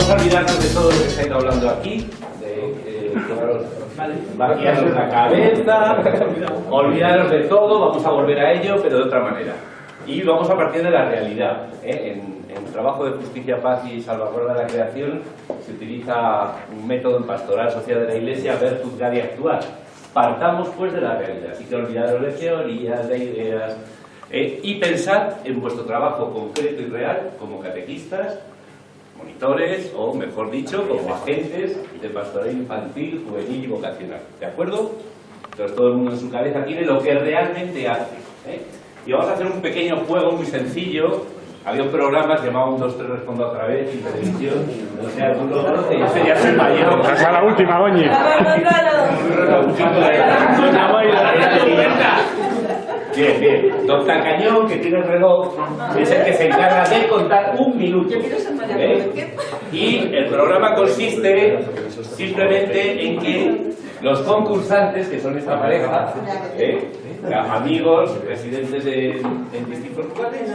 vamos a olvidarnos de todo lo que se ha ido hablando aquí, vaciaros la cabeza, olvidaros de todo, vamos a volver a ello, pero de otra manera. Y vamos a partir de la realidad. En el trabajo de justicia, paz y salvaguarda de la creación se utiliza un método en pastoral social de la Iglesia, ver, juzgar y actuar. Partamos pues de la realidad, así que olvidaros de teorías, de ideas, y pensad en vuestro trabajo concreto y real como catequistas, monitores o, mejor dicho, como agentes de pastoral infantil, juvenil y vocacional. ¿De acuerdo? Entonces todo el mundo en su cabeza tiene lo que realmente hace. Y vamos a hacer un pequeño juego muy sencillo. Había un programa que se llamaba 1, 2, 3, responda otra vez, en televisión. No sé, alguno lo conoce, yo sería el mayor. Esa es la última, Goñi. Bien, bien. Don Tacañón, que tiene el reloj, es el que se encarga de contar un minuto. Y el programa consiste simplemente en que los concursantes, que son esta pareja, amigos, residentes en distintos lugares,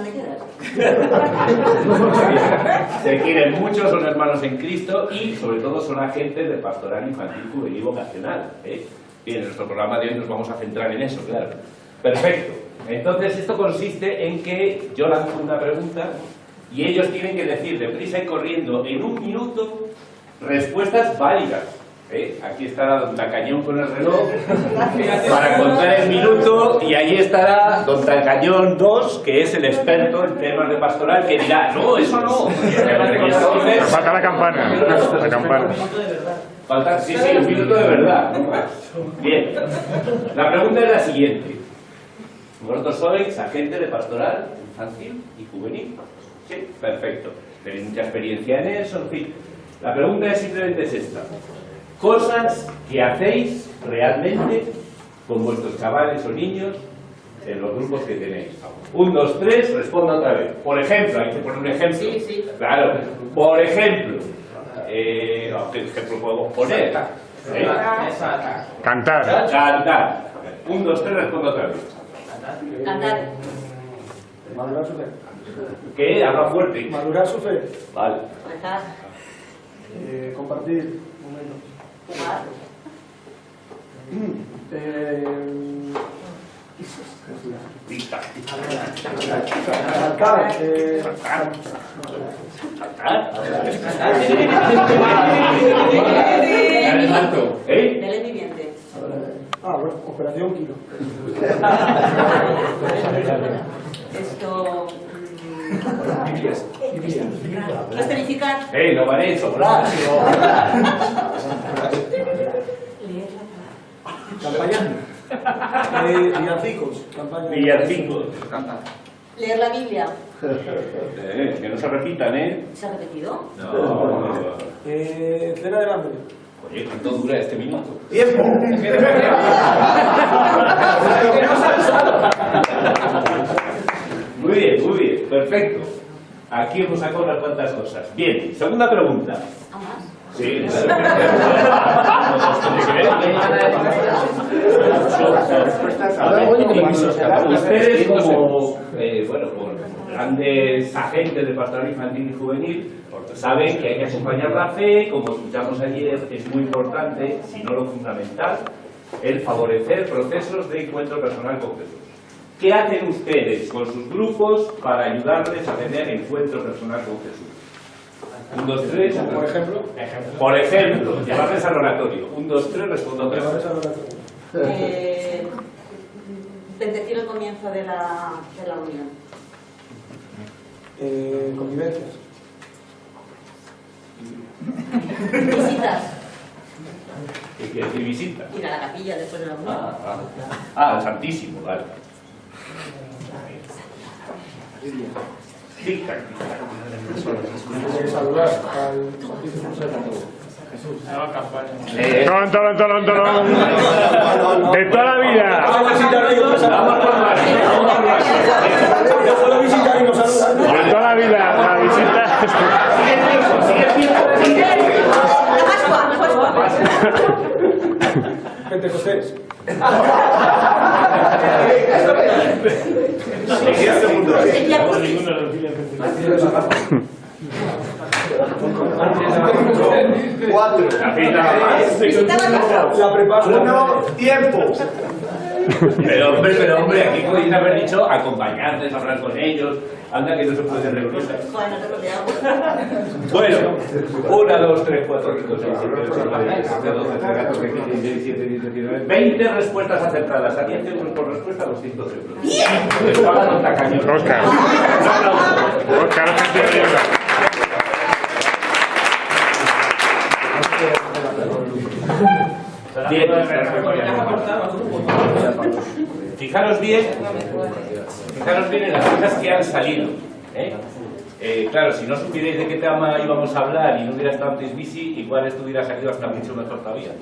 se quieren mucho, son hermanos en Cristo y sobre todo son agentes de pastoral infantil, juvenil y vocacional. Bien, en nuestro programa de hoy nos vamos a centrar en eso, claro. Perfecto. Entonces esto consiste en que yo lanzo una pregunta y ellos tienen que decir deprisa y corriendo en un minuto respuestas válidas. Aquí estará Don Tacañón con el reloj para contar el minuto y allí estará Don Tacañón 2, que es el experto en temas de pastoral, que dirá, no, eso no. Entonces, falta la campana. La campana. Falta, sí, un minuto de verdad. Bien. La pregunta es la siguiente. ¿Vosotros sois agente de pastoral infantil y juvenil? Sí, perfecto. Tenéis mucha experiencia en eso, en fin. La pregunta es simplemente esta. Cosas que hacéis realmente con vuestros chavales o niños en los grupos que tenéis. 1, 2, 3, responda otra vez. Por ejemplo, hay que poner un ejemplo. Sí, sí. Claro. Por ejemplo, ¿qué ejemplo podemos poner? Cantar. Cantar. 1, 2, 3, responda otra vez. Cantar. Madurar su fe. ¿Qué? Habla fuerte. Madurar su fe. Vale. Rezar. Compartir momentos. Jugar. Belén viviente. Bueno, Operación Kilo. Esto. Escenificar. Lo van a sobrar. Leer. Campaña. Villancicos. Campaña. Villancicos. Leer la Biblia. Que no se repitan, ¿Se ha repetido? No. Cena del hambre. Oye, ¿cuánto dura este minuto? ¡Tiempo! Muy bien, perfecto. Aquí hemos sacado unas cuantas cosas. Bien, segunda pregunta. ¿A más? Sí. Ustedes como, grandes agentes de pastoral infantil y juvenil, saben que hay que acompañar la fe, como escuchamos ayer, es muy importante, si no lo fundamental, el favorecer procesos de encuentro personal con Jesús. ¿Qué hacen ustedes con sus grupos para ayudarles a tener encuentro personal con Jesús? 1, 2, 3. Por ejemplo. Por ejemplo, llevarles al oratorio. 1, 2, 3, respondo otra vez. Bendecir el comienzo de la unión. Convivencias. Visitas. ¿Qué quiere decir visita? Ir a la capilla después de la unión. El Santísimo, vale. Tic-tac. Saludar al Santísimo Tolón. De toda la vida. Vamos a visitar y nos saludar. Yo puedo visitar y nos saludar. De toda la vida. La visita. Pentecostés. 4. La preparo. 1, tiempo. Pero hombre, aquí podéis haber dicho acompañarles, hablar con ellos. Anda que no se puede reunir. Bueno, te lo digo. Bueno, 1, 2, 3, 4, 5, 6, 7, 8, 9, 10, 12, 13, 14, 15, 16, 17, 18, 19, 20 respuestas acertadas. A 10 euros por respuesta, 200 euros. ¡Bien! Pues pagan los tacaños. Oscar. Oscar, Bien. Fijaros bien en las cosas que han salido. Claro, si no supierais de qué tema íbamos a hablar y no hubiera estado antes bici, igual esto hubiera salido hasta mucho mejor todavía.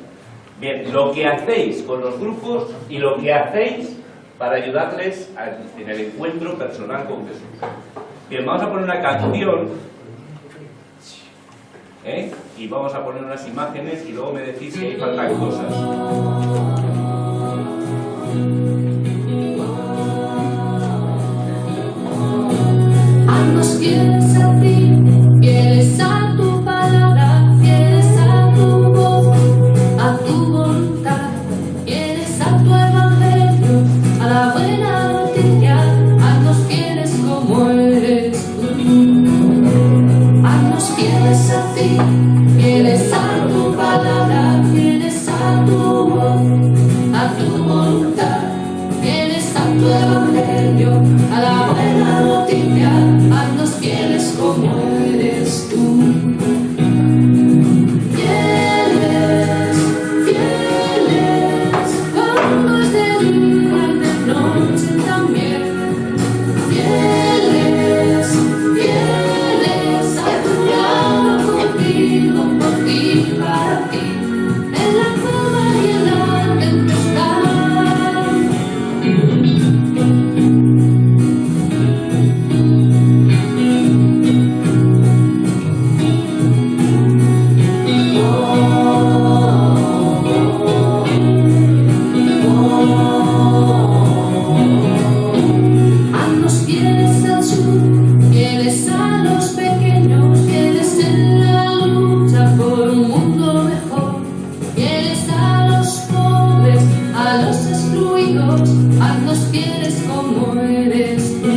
Bien, lo que hacéis con los grupos y lo que hacéis para ayudarles en el encuentro personal con Jesús. Bien, vamos a poner una canción y vamos a poner unas imágenes y luego me decís si faltan cosas. Haznos fieles a ti, fieles a tu palabra, fieles a tu voz, a tu voluntad, fieles a tu evangelio, a la buena noticia. Haznos fieles como eres tú. Haznos fieles a ti, fieles a tu palabra, fieles a tu voz, a tu voluntad, fieles a tu evangelio, a la buena noticia. Haznos fieles como eres tú. Fieles, fieles, cuando es de día y de noche también. Fieles, fieles, a tu lado contigo, por ti, para ti, en la cama y en la tempestad. Haznos fieles al sur, fieles a los pequeños, fieles en la lucha por un mundo mejor, fieles a los pobres, a los excluidos. Haznos fieles como eres tú.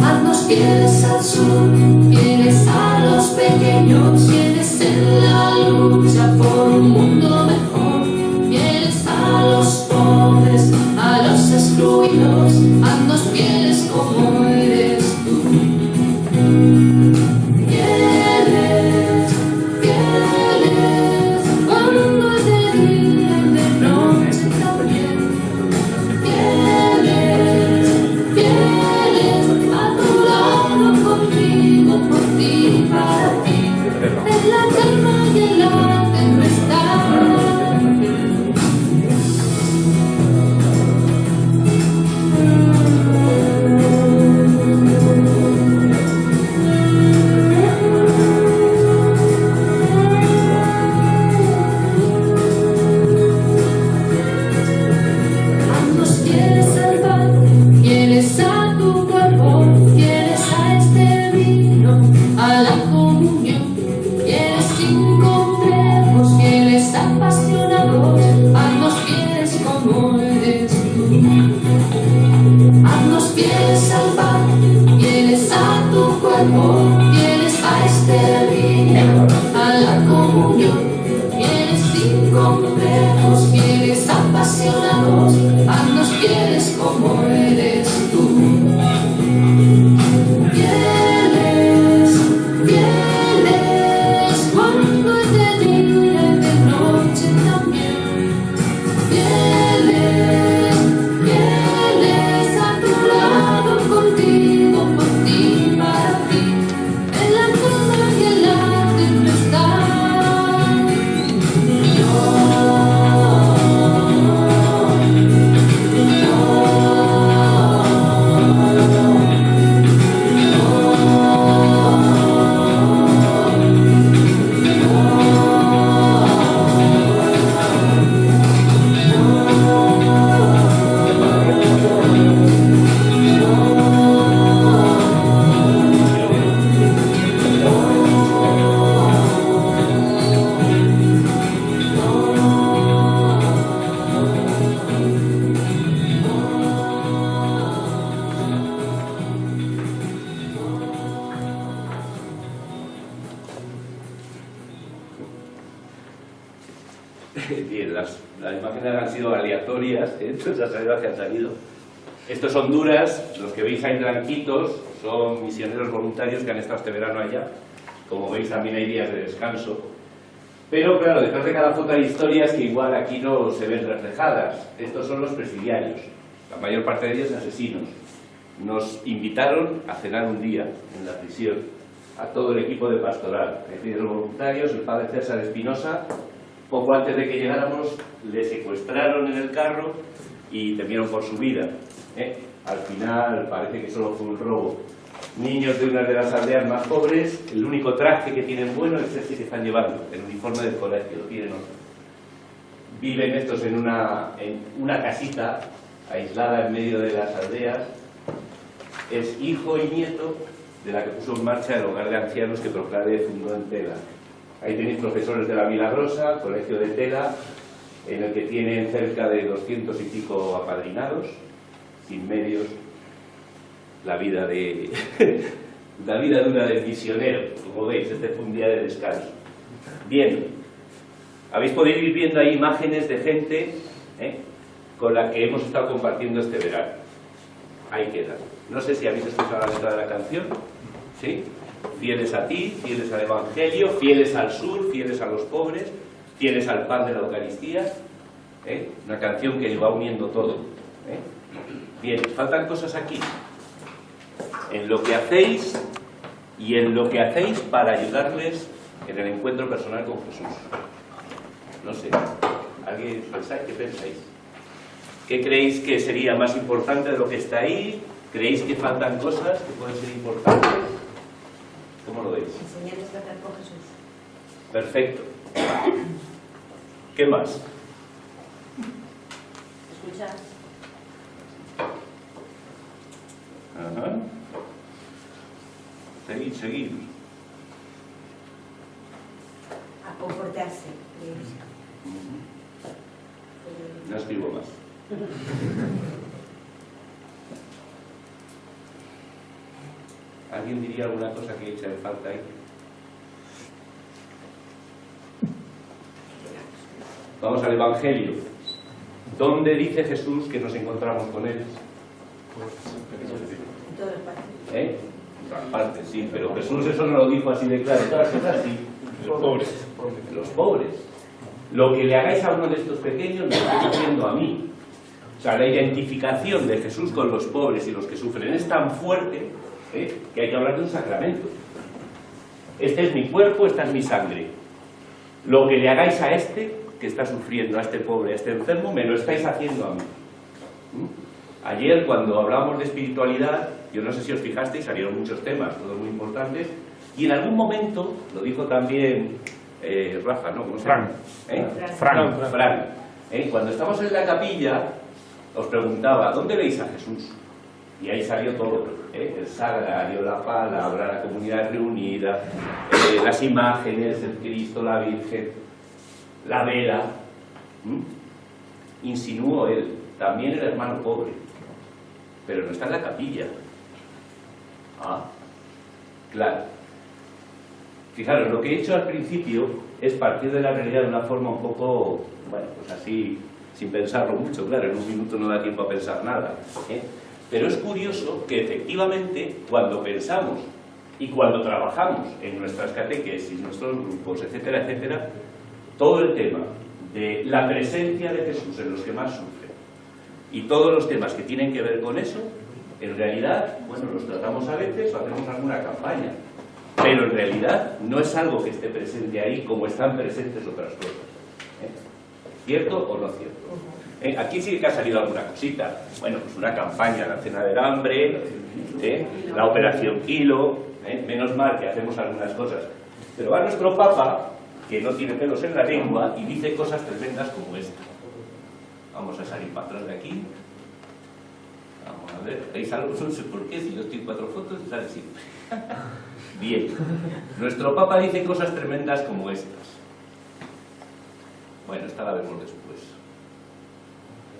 Haznos fieles al sur, fieles a los pequeños, fieles en la lucha por un mundo mejor, fieles a los pobres, a los excluidos. Haznos fieles como eres tú. Fieles, fieles, cuando es de día y de noche también. Fieles, fieles, a tu lado contigo, por ti, para ti, en la calma y en la tempestad. Haznos fieles al pan, fieles a tu cuerpo, fieles a este vino, a la comunión, fieles sin complejos, fieles apasionados. Haznos fieles como eres tú. Haznos fieles al pan, fieles a tu cuerpo, fieles a este vino, a la comunión, fieles sin complejos, fieles apasionados. Haznos fieles como eres tú. Fieles, fieles. Bien, las imágenes han sido aleatorias, entonces han salido las que han salido. Estos Honduras, los que veis ahí blanquitos, son misioneros voluntarios que han estado este verano allá. Como veis, también hay días de descanso. Pero claro, detrás de cada foto hay historias que igual aquí no se ven reflejadas. Estos son los presidiarios, la mayor parte de ellos asesinos. Nos invitaron a cenar un día en la prisión, a todo el equipo de pastoral, es decir, los voluntarios, el padre César Espinosa. Poco antes de que llegáramos, le secuestraron en el carro y temieron por su vida. Al final parece que solo fue un robo. Niños de una de las aldeas más pobres, el único traje que tienen bueno es ese que están llevando, el uniforme del colegio, tienen otro. Viven estos en una casita aislada en medio de las aldeas. Es hijo y nieto de la que puso en marcha el hogar de ancianos que Proclade fundó en Tela. Ahí tenéis profesores de la Milagrosa, colegio de Tela, en el que tienen cerca de 200 y pico apadrinados, sin medios. La vida de una del misionero, como veis, este fue un día de descanso. Bien, habéis podido ir viendo ahí imágenes de gente con la que hemos estado compartiendo este verano. Ahí quedan. No sé si habéis escuchado la letra de la canción. ¿Sí? Fieles a ti, fieles al Evangelio, fieles al sur, fieles a los pobres, fieles al pan de la Eucaristía. Una canción que va uniendo todo. Bien, faltan cosas aquí. En lo que hacéis y en lo que hacéis para ayudarles en el encuentro personal con Jesús. No sé, ¿alguien pensáis? ¿Qué pensáis? ¿Qué creéis que sería más importante de lo que está ahí? ¿Creéis que faltan cosas que pueden ser importantes? ¿Cómo lo veis? Enseñarles a hacer con Jesús. Perfecto. ¿Qué más? Escuchar. Ajá. Seguir. A comportarse. No escribo más. ¿Alguien diría alguna cosa que eche falta ahí? Vamos al Evangelio. ¿Dónde dice Jesús que nos encontramos con Él? En todas las partes. En todas partes, sí, pero Jesús eso no lo dijo así de claro. En todas cosas sí. Los pobres. Los pobres. Lo que le hagáis a uno de estos pequeños me lo estáis haciendo a mí. O sea, la identificación de Jesús con los pobres y los que sufren es tan fuerte que hay que hablar de un sacramento. Este es mi cuerpo, esta es mi sangre. Lo que le hagáis a este que está sufriendo, a este pobre, a este enfermo, me lo estáis haciendo a mí. Ayer, cuando hablamos de espiritualidad, yo no sé si os fijasteis, salieron muchos temas, todos muy importantes, y en algún momento, lo dijo también Rafa, ¿no? ¿Cómo se llama? Fran. Cuando estamos en la capilla, os preguntaba, ¿dónde veis a Jesús? Y ahí salió todo, el sagrario, la palabra, la comunidad reunida, las imágenes, el Cristo, la Virgen, la vela. Insinuó él, también el hermano pobre, pero no está en la capilla. Claro. Fijaros, lo que he hecho al principio es partir de la realidad de una forma un poco, bueno, pues así, sin pensarlo mucho, claro, en un minuto no da tiempo a pensar nada. Pero es curioso que efectivamente cuando pensamos y cuando trabajamos en nuestras catequesis, nuestros grupos, etcétera, etcétera, todo el tema de la presencia de Jesús en los que más sufren y todos los temas que tienen que ver con eso, en realidad, bueno, los tratamos a veces o hacemos alguna campaña, pero en realidad no es algo que esté presente ahí como están presentes otras cosas. ¿Cierto o no cierto? Aquí sí que ha salido alguna cosita. Bueno, pues una campaña, la cena del hambre, la operación Kilo, menos mal que hacemos algunas cosas. Pero va nuestro Papa, que no tiene pelos en la lengua, y dice cosas tremendas como esta. Vamos a salir para atrás de aquí. Vamos a ver, ¿veis algo? No sé por qué, si yo estoy en 4 fotos, sale así. Bien, nuestro Papa dice cosas tremendas como estas. Bueno, esta la vemos después.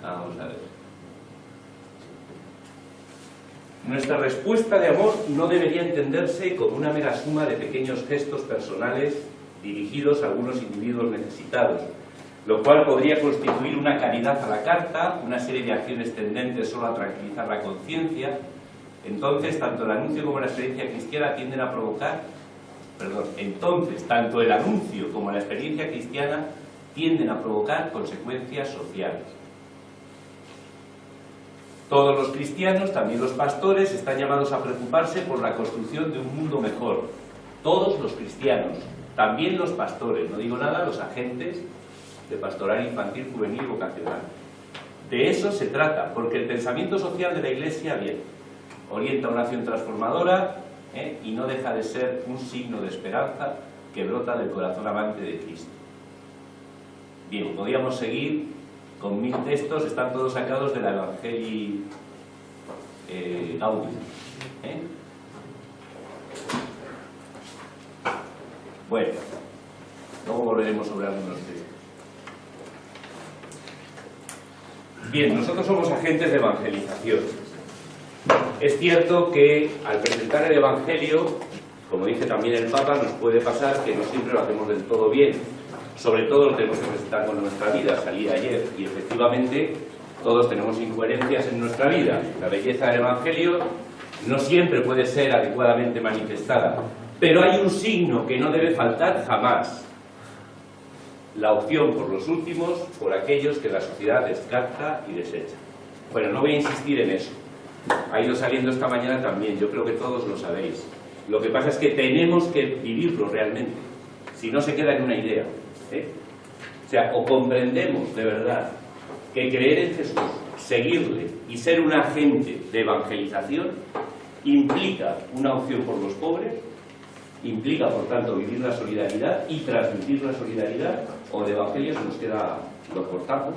Vamos a ver. Nuestra respuesta de amor no debería entenderse como una mera suma de pequeños gestos personales dirigidos a algunos individuos necesitados, lo cual podría constituir una caridad a la carta, una serie de acciones tendentes solo a tranquilizar la conciencia. Entonces, tanto el anuncio como la experiencia cristiana tienden a provocar, tanto el anuncio como la experiencia cristiana tienden a provocar consecuencias sociales. Todos los cristianos, también los pastores, están llamados a preocuparse por la construcción de un mundo mejor. Todos los cristianos, también los pastores, no digo nada, los agentes de pastoral infantil, juvenil y vocacional. De eso se trata, porque el pensamiento social de la Iglesia, bien, orienta una acción transformadora y no deja de ser un signo de esperanza que brota del corazón amante de Cristo. Bien, podríamos seguir con 1000 textos, están todos sacados de la Evangelii Gaudium. Bueno, luego volveremos sobre algunos textos. Bien, nosotros somos agentes de evangelización. Es cierto que al presentar el Evangelio, como dice también el Papa, nos puede pasar que no siempre lo hacemos del todo bien. Sobre todo lo tenemos que presentar con nuestra vida. Salí ayer y efectivamente todos tenemos incoherencias en nuestra vida. La belleza del Evangelio no siempre puede ser adecuadamente manifestada, pero hay un signo que no debe faltar jamás: la opción por los últimos, por aquellos que la sociedad descarta y desecha. Bueno, no voy a insistir en eso. Ha ido saliendo esta mañana también, yo creo que todos lo sabéis. Lo que pasa es que tenemos que vivirlo realmente, si no se queda en una idea. O sea, o comprendemos de verdad que creer en Jesús, seguirle y ser un agente de evangelización implica una opción por los pobres, implica por tanto vivir la solidaridad y transmitir la solidaridad, o de evangelio se nos queda, lo cortamos.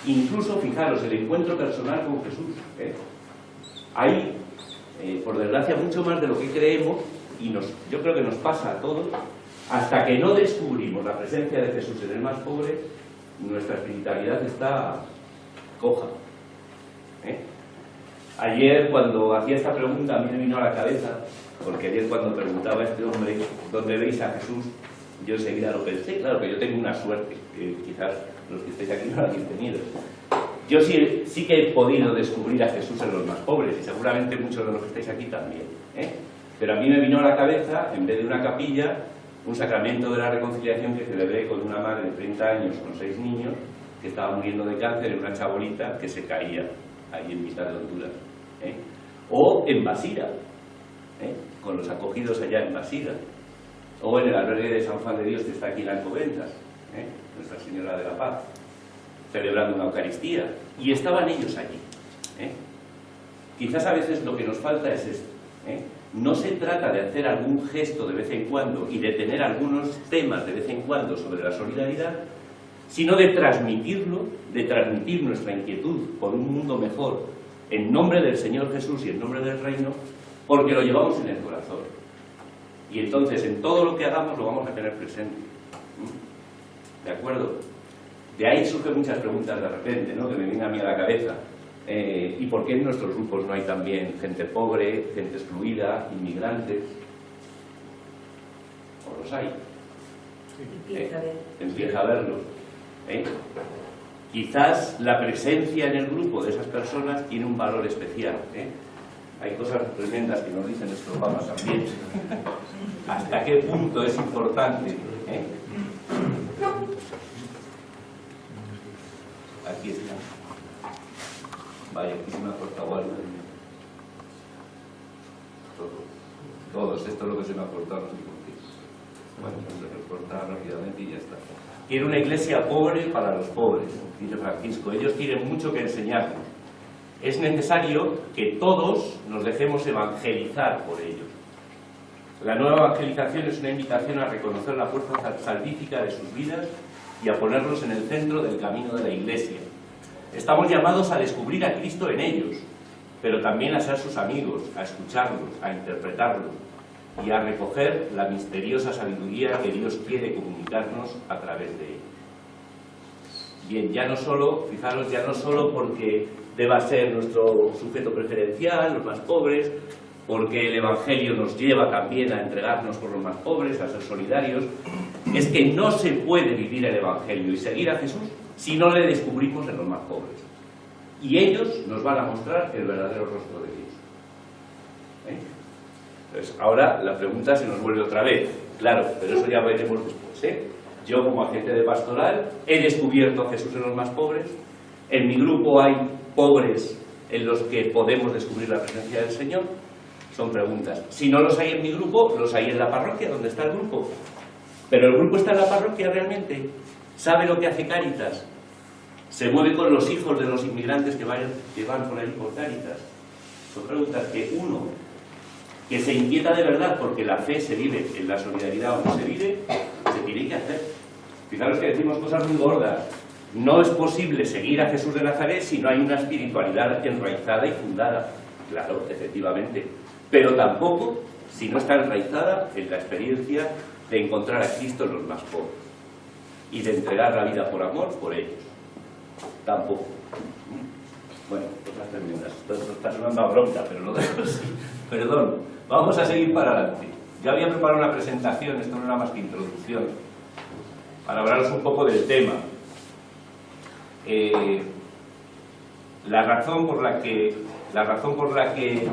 Incluso, fijaros, el encuentro personal con Jesús. Hay, por desgracia, mucho más de lo que creemos, y yo creo que nos pasa a todos. Hasta que no descubrimos la presencia de Jesús en el más pobre, nuestra espiritualidad está coja. Ayer, cuando hacía esta pregunta, a mí me vino a la cabeza, porque ayer cuando preguntaba a este hombre ¿dónde veis a Jesús?, yo enseguida lo pensé. Claro que yo tengo una suerte, que quizás los que estáis aquí no la habéis tenido. Yo sí que he podido descubrir a Jesús en los más pobres, y seguramente muchos de los que estáis aquí también. Pero a mí me vino a la cabeza, en vez de una capilla, un sacramento de la reconciliación que celebré con una madre de 30 años con 6 niños que estaba muriendo de cáncer, en una chabolita que se caía ahí en mitad de Honduras. O en Basira, con los acogidos allá en Basira. O en el albergue de San Juan de Dios, que está aquí en Alcobendas, Nuestra Señora de la Paz, celebrando una Eucaristía. Y estaban ellos allí. Quizás a veces lo que nos falta es esto. No se trata de hacer algún gesto de vez en cuando y de tener algunos temas de vez en cuando sobre la solidaridad, sino de transmitirlo, de transmitir nuestra inquietud por un mundo mejor en nombre del Señor Jesús y en nombre del Reino, porque lo llevamos en el corazón. Y entonces en todo lo que hagamos lo vamos a tener presente. ¿De acuerdo? De ahí surgen muchas preguntas de repente, ¿no?, que me vienen a mí a la cabeza. ¿Y por qué en nuestros grupos no hay también gente pobre, gente excluida, inmigrantes? ¿O los hay? Empieza a verlos. Quizás la presencia en el grupo de esas personas tiene un valor especial. Hay cosas tremendas que nos dicen nuestros papas también. ¿Hasta qué punto es importante? Aquí está. Vaya, aquí se me ha cortado algo. Todos, esto es lo que se me ha cortado, no sé por qué. Bueno, se recorta rápidamente y ya está. Quiero una iglesia pobre para los pobres, dice Francisco. Ellos tienen mucho que enseñarnos. Es necesario que todos nos dejemos evangelizar por ellos. La nueva evangelización es una invitación a reconocer la fuerza salvífica de sus vidas y a ponerlos en el centro del camino de la Iglesia. Estamos llamados a descubrir a Cristo en ellos, pero también a ser sus amigos, a escucharlos, a interpretarlos y a recoger la misteriosa sabiduría que Dios quiere comunicarnos a través de ellos. Bien, ya no solo, fijaros, ya no solo porque deba ser nuestro sujeto preferencial, los más pobres, porque el Evangelio nos lleva también a entregarnos por los más pobres, a ser solidarios, es que no se puede vivir el Evangelio y seguir a Jesús si no le descubrimos en los más pobres. Y ellos nos van a mostrar el verdadero rostro de Dios. Entonces, ahora la pregunta se nos vuelve otra vez. Claro, pero eso ya veremos después. Yo, como agente de pastoral, he descubierto a Jesús en los más pobres. En mi grupo hay pobres en los que podemos descubrir la presencia del Señor. Son preguntas. Si no los hay en mi grupo, los hay en la parroquia, donde está el grupo. Pero el grupo está en la parroquia realmente. ¿Sabe lo que hace Cáritas? ¿Se mueve con los hijos de los inmigrantes que van por ahí por Cáritas? Son preguntas que uno, que se inquieta de verdad porque la fe se vive en la solidaridad o no se vive, se tiene que hacer. Fijaros que decimos cosas muy gordas. No es posible seguir a Jesús de Nazaret si no hay una espiritualidad enraizada y fundada. Claro, efectivamente. Pero tampoco si no está enraizada en la experiencia de encontrar a Cristo en los más pobres y de entregar la vida por amor por ellos. Tampoco. Bueno, cosas tremendas. Esto está sonando a bronca, pero lo dejo así. Perdón, vamos a seguir para adelante. Ya había preparado una presentación, esto no era más que introducción, para hablaros un poco del tema. La razón por la que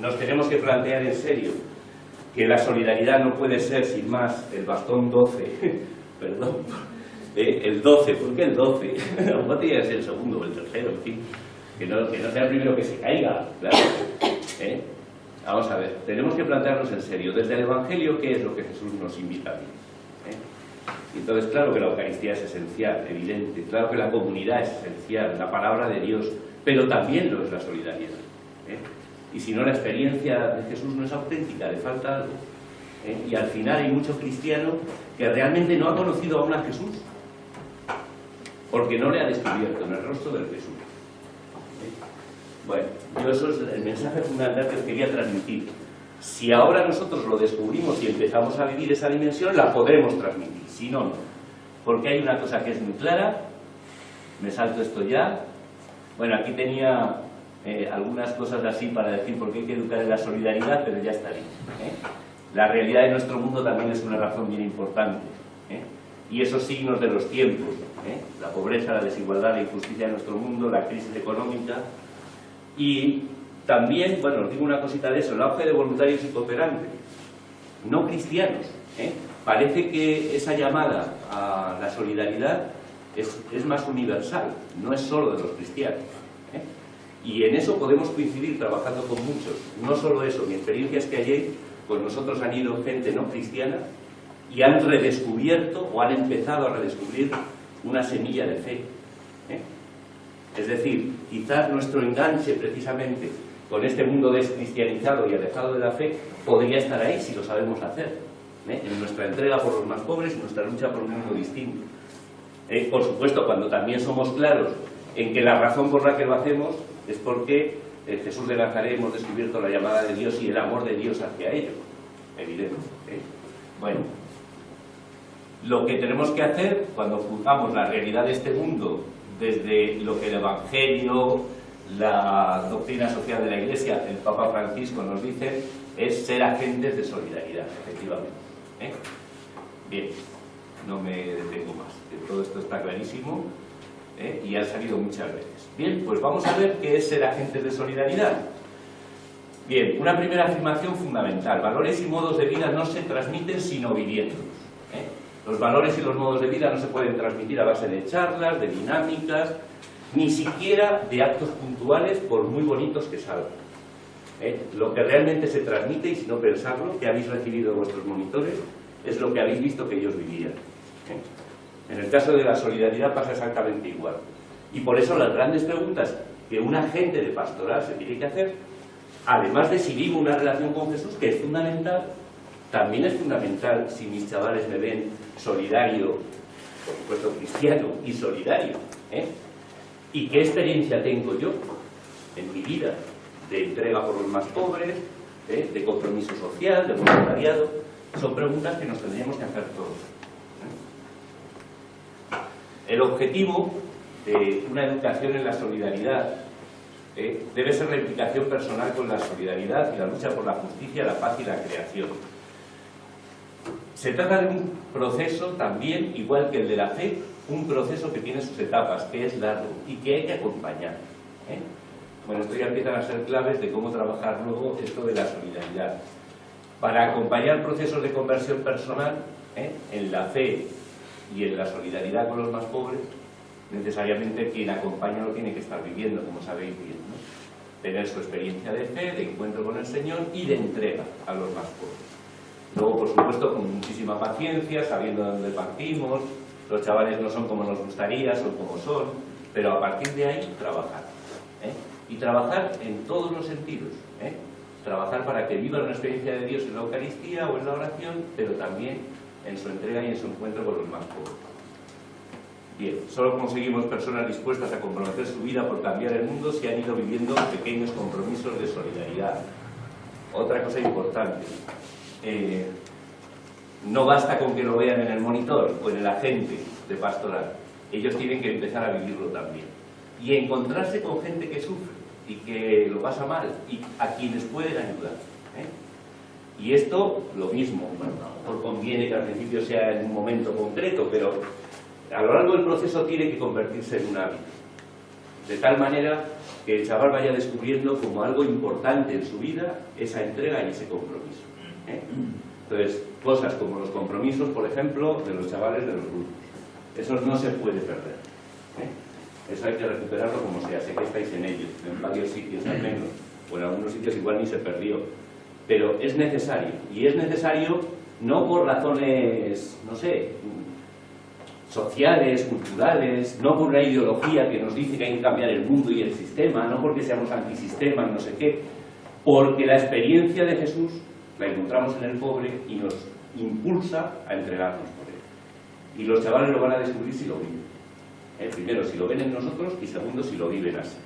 nos tenemos que plantear en serio que la solidaridad no puede ser sin más el bastón 12, perdón, el 12, ¿por qué el 12? No tiene que ser el segundo o el tercero, en fin, que no sea el primero que se caiga, claro. Vamos a ver, tenemos que plantearnos en serio, desde el Evangelio, ¿qué es lo que Jesús nos invita a vivir? Entonces, claro que la Eucaristía es esencial, evidente, claro que la comunidad es esencial, la palabra de Dios, pero también lo es la solidaridad. Y si no, la experiencia de Jesús no es auténtica, le falta algo. Y al final hay mucho cristiano que realmente no ha conocido aún a Jesús, porque no le ha descubierto en el rostro del Jesús. Bueno, yo eso es el mensaje fundamental que os quería transmitir. Si ahora nosotros lo descubrimos y empezamos a vivir esa dimensión, la podremos transmitir, si no, no. Porque hay una cosa que es muy clara, me salto esto ya. Bueno, aquí tenía algunas cosas así para decir por qué hay que educar en la solidaridad, pero ya está bien. La realidad de nuestro mundo también es una razón bien importante. Y esos signos de los tiempos, la pobreza, la desigualdad, la injusticia de nuestro mundo, la crisis económica. Y también, bueno, os digo una cosita de eso, el auge de voluntarios y cooperantes, no cristianos. Parece que esa llamada a la solidaridad es más universal, no es solo de los cristianos. Y en eso podemos coincidir trabajando con muchos. No solo eso, mi experiencia es que ayer con nosotros han ido gente no cristiana y han redescubierto o han empezado a redescubrir una semilla de fe. Es decir, quizás nuestro enganche precisamente con este mundo descristianizado y alejado de la fe podría estar ahí si lo sabemos hacer, en nuestra entrega por los más pobres y nuestra lucha por un mundo distinto. Por supuesto, cuando también somos claros en que la razón por la que lo hacemos es porque Jesús de Nazaret hemos descubierto la llamada de Dios y el amor de Dios hacia ellos, evidente. Bueno, lo que tenemos que hacer cuando juzgamos la realidad de este mundo desde lo que el Evangelio, la doctrina social de la Iglesia, el Papa Francisco nos dice, es ser agentes de solidaridad, efectivamente. Bien, no me detengo más, que todo esto está clarísimo y ha salido muchas veces. Bien, pues vamos a ver qué es ser agentes de solidaridad. Bien, una primera afirmación fundamental: valores y modos de vida no se transmiten sino viviéndolos. Los valores y los modos de vida no se pueden transmitir a base de charlas, de dinámicas, ni siquiera de actos puntuales, por muy bonitos que salgan. Lo que realmente se transmite, y si no pensarlo, que habéis recibido de vuestros monitores, es lo que habéis visto que ellos vivían. En el caso de la solidaridad pasa exactamente igual. Y por eso las grandes preguntas que un agente de pastoral se tiene que hacer, además de si vivo una relación con Jesús, que es fundamental, también es fundamental si mis chavales me ven solidario, por supuesto cristiano y solidario. ¿Y qué experiencia tengo yo en mi vida de entrega por los más pobres, de compromiso social, de voluntariado? Son preguntas que nos tendríamos que hacer todos. El objetivo de una educación en la solidaridad debe ser la implicación personal con la solidaridad y la lucha por la justicia, la paz y la creación. Se trata de un proceso también, igual que el de la fe, un proceso que tiene sus etapas, que es largo y que hay que acompañar. Bueno, esto ya empiezan a ser claves de cómo trabajar luego esto de la solidaridad. Para acompañar procesos de conversión personal, en la fe y en la solidaridad con los más pobres, necesariamente quien acompaña lo tiene que estar viviendo, como sabéis bien, ¿no? Tener su experiencia de fe, de encuentro con el Señor y de entrega a los más pobres. Luego, por supuesto, con muchísima paciencia, sabiendo de dónde partimos. Los chavales no son como nos gustaría, son como son, pero a partir de ahí trabajar. Y trabajar en todos los sentidos. Trabajar para que vivan una experiencia de Dios en la Eucaristía o en la oración, pero también en su entrega y en su encuentro con los más pobres. Bien, solo conseguimos personas dispuestas a comprometer su vida por cambiar el mundo si han ido viviendo pequeños compromisos de solidaridad. Otra cosa importante, no basta con que lo vean en el monitor o en el agente de pastoral, ellos tienen que empezar a vivirlo también. Y encontrarse con gente que sufre y que lo pasa mal y a quienes pueden ayudar. Y esto, lo mismo, bueno, a lo mejor conviene que al principio sea en un momento concreto, pero a lo largo del proceso tiene que convertirse en un hábito, de tal manera que el chaval vaya descubriendo como algo importante en su vida esa entrega y ese compromiso. Entonces, cosas como los compromisos, por ejemplo, de los chavales de los grupos, esos no se puede perder. Eso hay que recuperarlo como sea. Sé que estáis en ello, en varios sitios al menos, o en algunos sitios igual ni se perdió, pero es necesario, y es necesario no por razones, no sé, sociales, culturales, no por una ideología que nos dice que hay que cambiar el mundo y el sistema, no porque seamos antisistema, no sé qué, porque la experiencia de Jesús la encontramos en el pobre y nos impulsa a entregarnos por él. Y los chavales lo van a descubrir si lo viven. Primero, si lo ven en nosotros, y segundo, si lo viven así.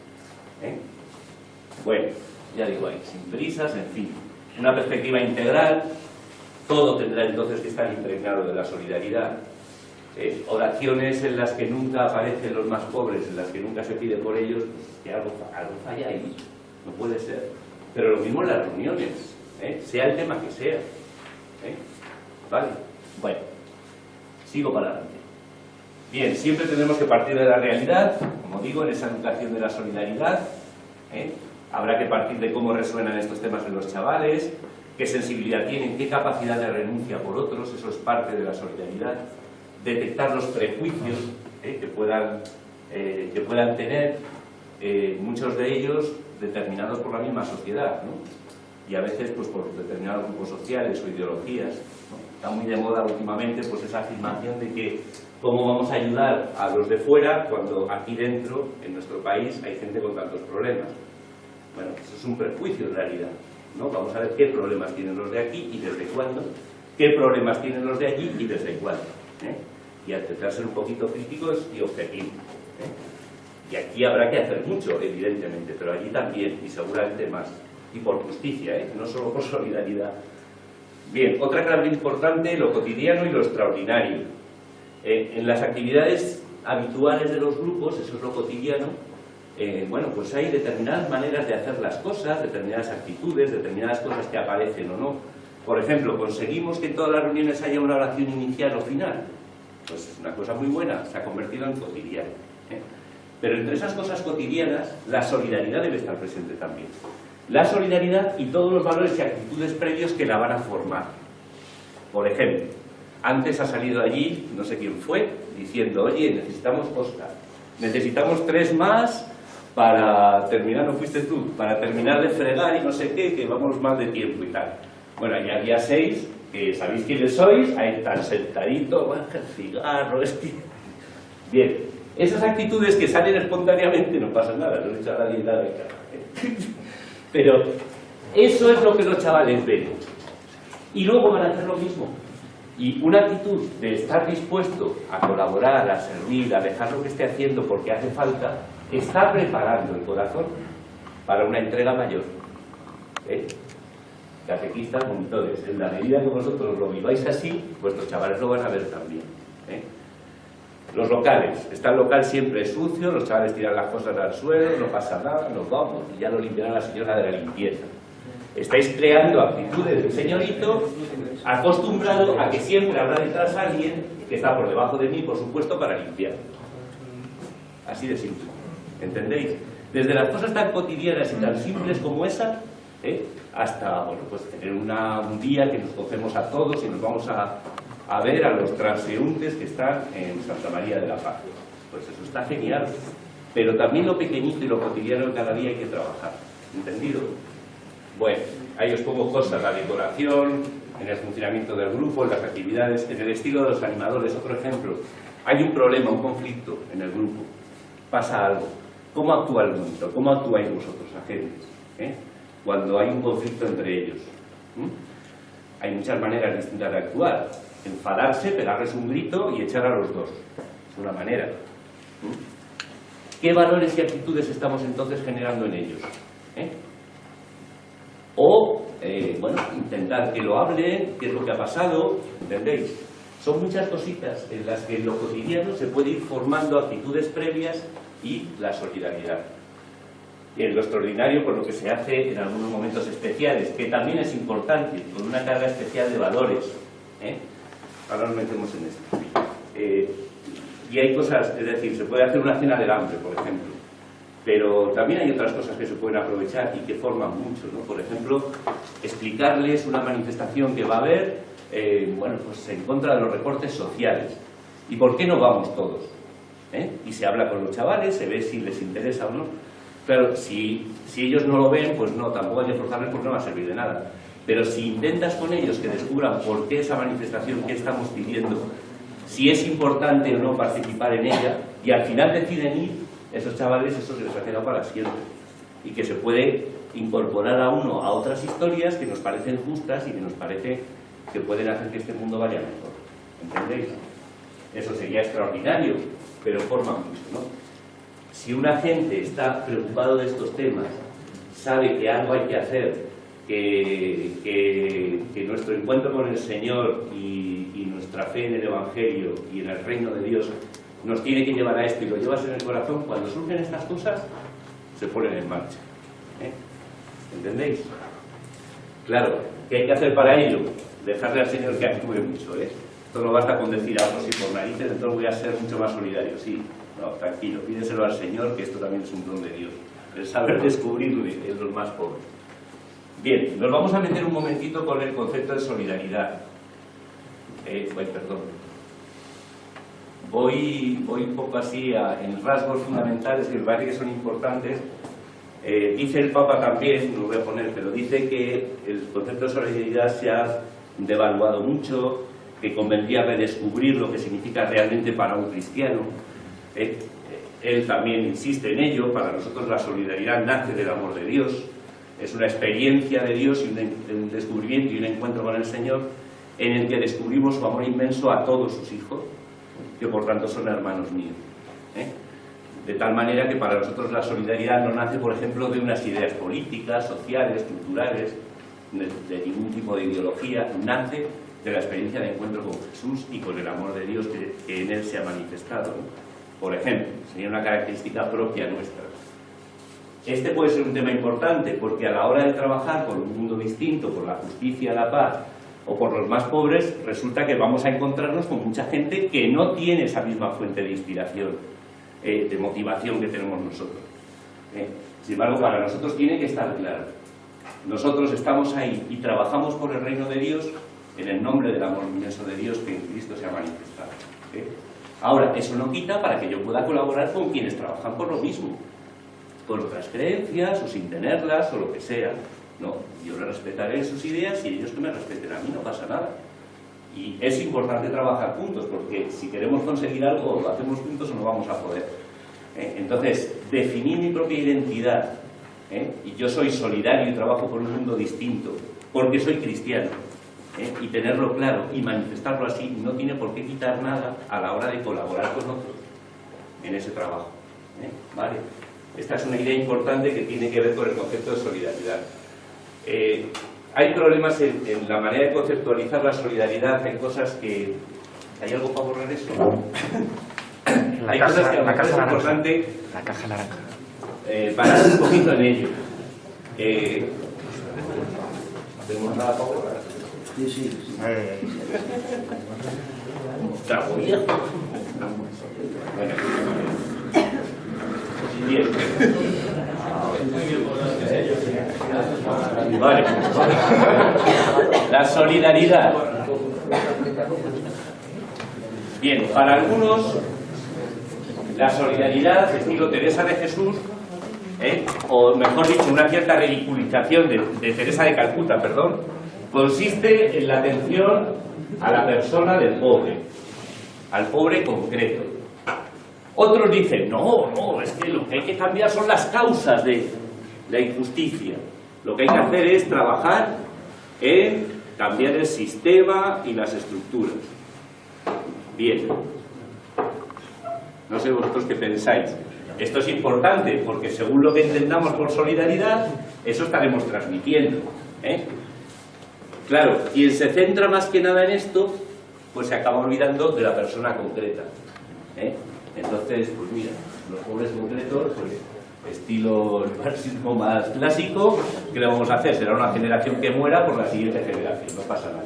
Bueno, ya digo ahí, sin prisas, en fin, una perspectiva integral. Todo tendrá entonces que estar impregnado de la solidaridad. Oraciones en las que nunca aparecen los más pobres, en las que nunca se pide por ellos, pues que algo falla ahí, no puede ser. Pero lo mismo en las reuniones, sea el tema que sea. ¿Vale? Bueno, sigo para adelante. Bien, siempre tenemos que partir de la realidad, como digo, en esa educación de la solidaridad. Habrá que partir de cómo resuenan estos temas en los chavales, qué sensibilidad tienen, qué capacidad de renuncia por otros, eso es parte de la solidaridad. Detectar los prejuicios que puedan tener, muchos de ellos determinados por la misma sociedad, ¿no? Y a veces pues por determinados grupos sociales o ideologías, ¿no? Está muy de moda últimamente pues esa afirmación de que cómo vamos a ayudar a los de fuera cuando aquí dentro, en nuestro país, hay gente con tantos problemas. Bueno, eso es un prejuicio en realidad, ¿no? Vamos a ver qué problemas tienen los de aquí y desde cuándo, qué problemas tienen los de allí y desde cuándo. Y intentar ser un poquito críticos y objetivos. Y aquí habrá que hacer mucho, evidentemente, pero allí también, y seguramente más. Y por justicia, no solo por solidaridad. Bien, otra clave importante, lo cotidiano y lo extraordinario. En las actividades habituales de los grupos, eso es lo cotidiano, bueno, pues hay determinadas maneras de hacer las cosas, determinadas actitudes, determinadas cosas que aparecen o no. Por ejemplo, conseguimos que en todas las reuniones haya una oración inicial o final. Pues es una cosa muy buena, se ha convertido en cotidiano. Pero entre esas cosas cotidianas, la solidaridad debe estar presente también. La solidaridad y todos los valores y actitudes previos que la van a formar. Por ejemplo, antes ha salido allí, no sé quién fue, diciendo, oye, necesitamos Oscar, necesitamos 3 más para terminar, no fuiste tú, para terminar de fregar y no sé qué, que vamos mal de tiempo y tal. Bueno, ya había 6, que sabéis quiénes sois, ahí están sentaditos, el cigarro, Bien, esas actitudes que salen espontáneamente no pasa nada, no he dicho a nadie nada de cara. Pero eso es lo que los chavales ven. Y luego van a hacer lo mismo. Y una actitud de estar dispuesto a colaborar, a servir, a dejar lo que esté haciendo porque hace falta, está preparando el corazón para una entrega mayor. Catequistas, monitores, en la medida que vosotros lo viváis así, vuestros chavales lo van a ver también. Los locales. Está el local siempre sucio, los chavales tiran las cosas al suelo, no pasa nada, nos vamos y ya lo limpiará la señora de la limpieza. Estáis creando actitudes del señorito acostumbrado a que siempre habrá detrás alguien que está por debajo de mí, por supuesto, para limpiar. Así de simple. ¿Entendéis? Desde las cosas tan cotidianas y tan simples como esa, hasta, bueno, pues tener un día que nos cogemos a todos y nos vamos a ver a los transeúntes que están en Santa María de la Paz. Pues eso está genial. Pero también lo pequeñito y lo cotidiano de cada día hay que trabajar. ¿Entendido? Bueno, ahí os pongo cosas, la decoración, en el funcionamiento del grupo, en las actividades, en el estilo de los animadores. Otro ejemplo, hay un problema, un conflicto en el grupo, pasa algo. ¿Cómo actúa el grupo? ¿Cómo actuáis vosotros, agentes? Cuando hay un conflicto entre ellos. Hay muchas maneras distintas de actuar. Enfadarse, pegarles un grito y echar a los dos. Es una manera. ¿Qué valores y actitudes estamos entonces generando en ellos? O, bueno, intentar que lo hablen, qué es lo que ha pasado, ¿entendéis? Son muchas cositas en las que en lo cotidiano se puede ir formando actitudes previas y la solidaridad. Y en lo extraordinario, por lo que se hace en algunos momentos especiales, que también es importante, con una carga especial de valores. Ahora nos metemos en esto. Y hay cosas, es decir, se puede hacer una cena del hambre, por ejemplo. Pero también hay otras cosas que se pueden aprovechar y que forman mucho, ¿no? Por ejemplo, explicarles una manifestación que va a haber, bueno, pues en contra de los recortes sociales. ¿Y por qué no vamos todos? Y se habla con los chavales, se ve si les interesa o no. Claro, si ellos no lo ven, pues no, tampoco hay que forzarles porque no va a servir de nada. Pero si intentas con ellos que descubran por qué esa manifestación, qué estamos pidiendo, si es importante o no participar en ella, y al final deciden ir, esos chavales, eso se les ha quedado para siempre. Y que se puede incorporar a uno a otras historias que nos parecen justas y que nos parece que pueden hacer que este mundo vaya mejor. ¿Entendéis? Eso sería extraordinario, pero forma mucho, ¿no? Si un agente está preocupado de estos temas, sabe que algo hay que hacer, que nuestro encuentro con el Señor y nuestra fe en el Evangelio y en el reino de Dios nos tiene que llevar a esto y lo llevas en el corazón, cuando surgen estas cosas, se ponen en marcha. ¿Entendéis? Claro, ¿qué hay que hacer para ello? Dejarle al Señor que actúe mucho, Esto no basta con decir algo así por narices, entonces voy a ser mucho más solidario. Sí, no, tranquilo, pídeselo al Señor, que esto también es un don de Dios. El saber descubrir en los más pobres. Bien, nos vamos a meter un momentito con el concepto de solidaridad. Perdón. Voy un poco así en rasgos fundamentales que me parece que son importantes. Dice el Papa también, no lo voy a poner, pero dice que el concepto de solidaridad se ha devaluado mucho, que convendría redescubrir lo que significa realmente para un cristiano. Él también insiste en ello. Para nosotros la solidaridad nace del amor de Dios, es una experiencia de Dios y un descubrimiento y un encuentro con el Señor en el que descubrimos su amor inmenso a todos sus hijos, que por tanto son hermanos míos. De tal manera que para nosotros la solidaridad no nace, por ejemplo, de unas ideas políticas, sociales, culturales, de ningún tipo de ideología, nace de la experiencia de encuentro con Jesús y con el amor de Dios que en Él se ha manifestado. Por ejemplo, sería una característica propia nuestra. Este puede ser un tema importante porque a la hora de trabajar por un mundo distinto, por la justicia, la paz o por los más pobres, resulta que vamos a encontrarnos con mucha gente que no tiene esa misma fuente de inspiración, de motivación que tenemos nosotros. Sin embargo, para nosotros tiene que estar claro. Nosotros estamos ahí y trabajamos por el reino de Dios en el nombre del amor inmenso de Dios que en Cristo se ha manifestado. Ahora, eso no quita para que yo pueda colaborar con quienes trabajan por lo mismo, con otras creencias o sin tenerlas o lo que sea. No, yo le respetaré sus ideas y ellos que me respeten a mí, no pasa nada. Y es importante trabajar juntos, porque si queremos conseguir algo, lo hacemos juntos o no vamos a poder. Entonces, definir mi propia identidad, y yo soy solidario y trabajo por un mundo distinto, porque soy cristiano, y tenerlo claro y manifestarlo así, no tiene por qué quitar nada a la hora de colaborar con otros en ese trabajo. ¿Vale? Esta es una idea importante que tiene que ver con el concepto de solidaridad. Hay problemas en la manera de conceptualizar la solidaridad. Hay cosas que... ¿Hay algo para borrar eso? hay cosas que a lo mejor es importante La caja naranja. parar un poquito en ello. ¿Hacemos nada poco? Sí. Trago viejo. Bueno. Bien. Vale. La solidaridad. Bien, para algunos la solidaridad, estilo Teresa de Jesús, o mejor dicho, una cierta ridiculización de Teresa de Calcuta, perdón, consiste en la atención a la persona del pobre, al pobre concreto. Otros dicen, no, es que lo que hay que cambiar son las causas de la injusticia. Lo que hay que hacer es trabajar en cambiar el sistema y las estructuras. Bien. No sé vosotros qué pensáis. Esto es importante porque según lo que entendamos por solidaridad, eso estaremos transmitiendo. Claro, quien se centra más que nada en esto, pues se acaba olvidando de la persona concreta. Entonces, pues mira, los pobres concretos, pues estilo el marxismo más clásico, ¿qué le vamos a hacer? Será una generación que muera por la siguiente generación, no pasa nada.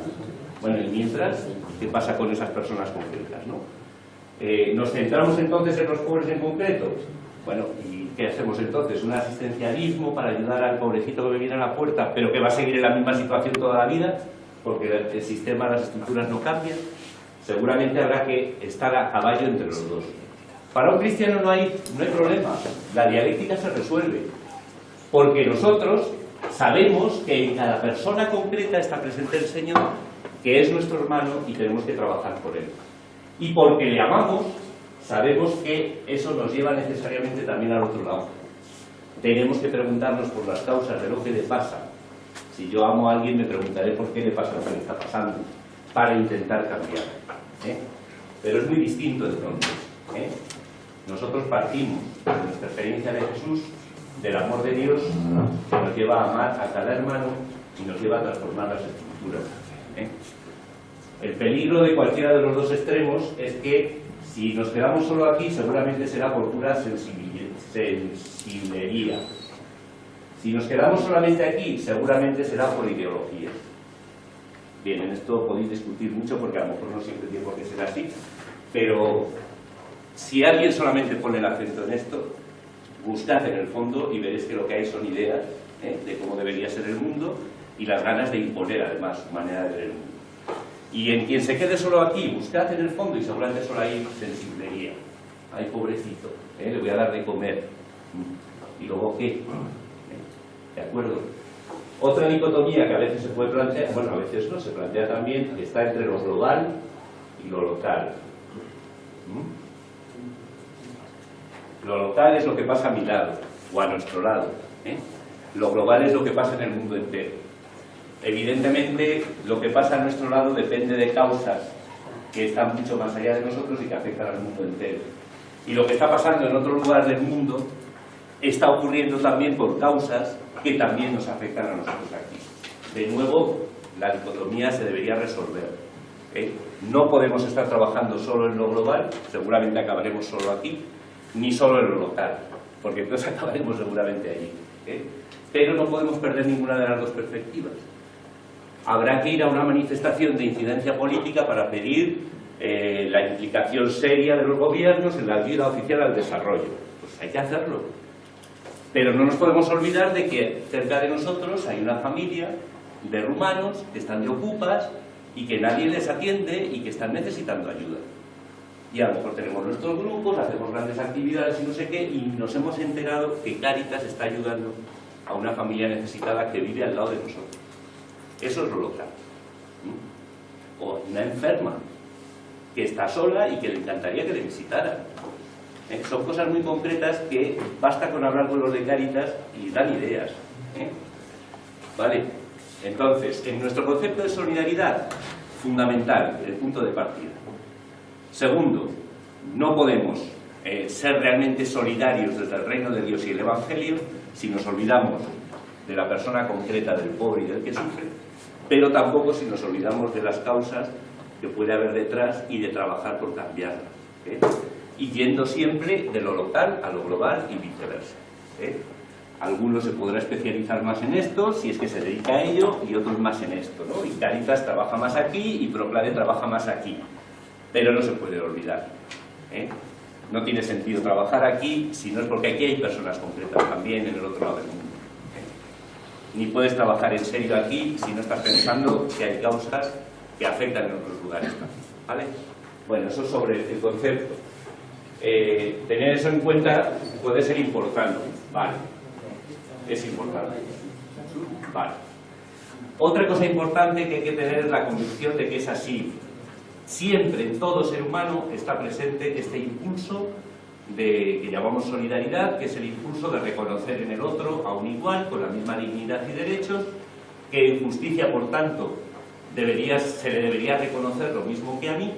Bueno, y mientras, ¿qué pasa con esas personas concretas, no? ¿Nos centramos entonces en los pobres en concreto? Bueno, ¿y qué hacemos entonces? ¿Un asistencialismo para ayudar al pobrecito que viene a la puerta, pero que va a seguir en la misma situación toda la vida? Porque el sistema, las estructuras no cambian. Seguramente habrá que estar a caballo entre los dos. Para un cristiano no hay problema, la dialéctica se resuelve, porque nosotros sabemos que en cada persona concreta está presente el Señor, que es nuestro hermano y tenemos que trabajar por él. Y porque le amamos, sabemos que eso nos lleva necesariamente también al otro lado. Tenemos que preguntarnos por las causas de lo que le pasa. Si yo amo a alguien, me preguntaré por qué le pasa lo que le está pasando, para intentar cambiar. Pero es muy distinto entonces. Nosotros partimos de nuestra experiencia de Jesús, del amor de Dios, que nos lleva a amar a cada hermano y nos lleva a transformar las estructuras. El peligro de cualquiera de los dos extremos es que si nos quedamos solo aquí, seguramente será por pura sensiblería. Si nos quedamos solamente aquí, seguramente será por ideología. Bien, en esto podéis discutir mucho porque a lo mejor no siempre tiene por qué ser así, pero si alguien solamente pone el acento en esto, buscad en el fondo y veréis que lo que hay son ideas de cómo debería ser el mundo y las ganas de imponer además su manera de ver el mundo. Y en quien se quede solo aquí, buscad en el fondo y seguramente solo hay sensiblería. Ay, pobrecito, le voy a dar de comer. ¿Y luego qué? ¿De acuerdo? Otra dicotomía que a veces se puede plantear, bueno, a veces no, se plantea también, está entre lo global y lo local. Lo local es lo que pasa a mi lado, o a nuestro lado. Lo global es lo que pasa en el mundo entero. Evidentemente, lo que pasa a nuestro lado depende de causas que están mucho más allá de nosotros y que afectan al mundo entero. Y lo que está pasando en otro lugar del mundo está ocurriendo también por causas que también nos afectan a nosotros aquí. De nuevo, la dicotomía se debería resolver. No podemos estar trabajando solo en lo global, seguramente acabaremos solo aquí, ni solo en lo local, porque entonces acabaremos seguramente allí. Pero no podemos perder ninguna de las dos perspectivas. Habrá que ir a una manifestación de incidencia política para pedir la implicación seria de los gobiernos en la ayuda oficial al desarrollo. Pues hay que hacerlo. Pero no nos podemos olvidar de que cerca de nosotros hay una familia de rumanos que están de ocupas y que nadie les atiende y que están necesitando ayuda. Y a lo mejor tenemos nuestros grupos, hacemos grandes actividades y no sé qué, y nos hemos enterado que Cáritas está ayudando a una familia necesitada que vive al lado de nosotros. Eso es lo local. O una enferma que está sola y que le encantaría que le visitaran. Son cosas muy concretas que basta con hablar con los de Cáritas y dan ideas. ¿Vale? Entonces, en nuestro concepto de solidaridad, fundamental, el punto de partida. Segundo, no podemos ser realmente solidarios desde el reino de Dios y el Evangelio si nos olvidamos de la persona concreta, del pobre y del que sufre, pero tampoco si nos olvidamos de las causas que puede haber detrás y de trabajar por cambiarlas. y yendo siempre de lo local a lo global y viceversa. Algunos se podrá especializar más en esto, si es que se dedica a ello, y otros más en esto, ¿no? Y Cáritas trabaja más aquí y Proclade trabaja más aquí, pero no se puede olvidar, No tiene sentido trabajar aquí si no es porque aquí hay personas concretas también en el otro lado del mundo. Ni puedes trabajar en serio aquí si no estás pensando que hay causas que afectan en otros lugares también, ¿vale? Bueno, eso sobre el concepto. Tener eso en cuenta puede ser importante, ¿vale? Es importante, ¿vale? Otra cosa importante que hay que tener es la convicción de que es así. Siempre en todo ser humano está presente este impulso que llamamos solidaridad, que es el impulso de reconocer en el otro a un igual, con la misma dignidad y derechos, que en justicia, por tanto, se le debería reconocer lo mismo que a mí,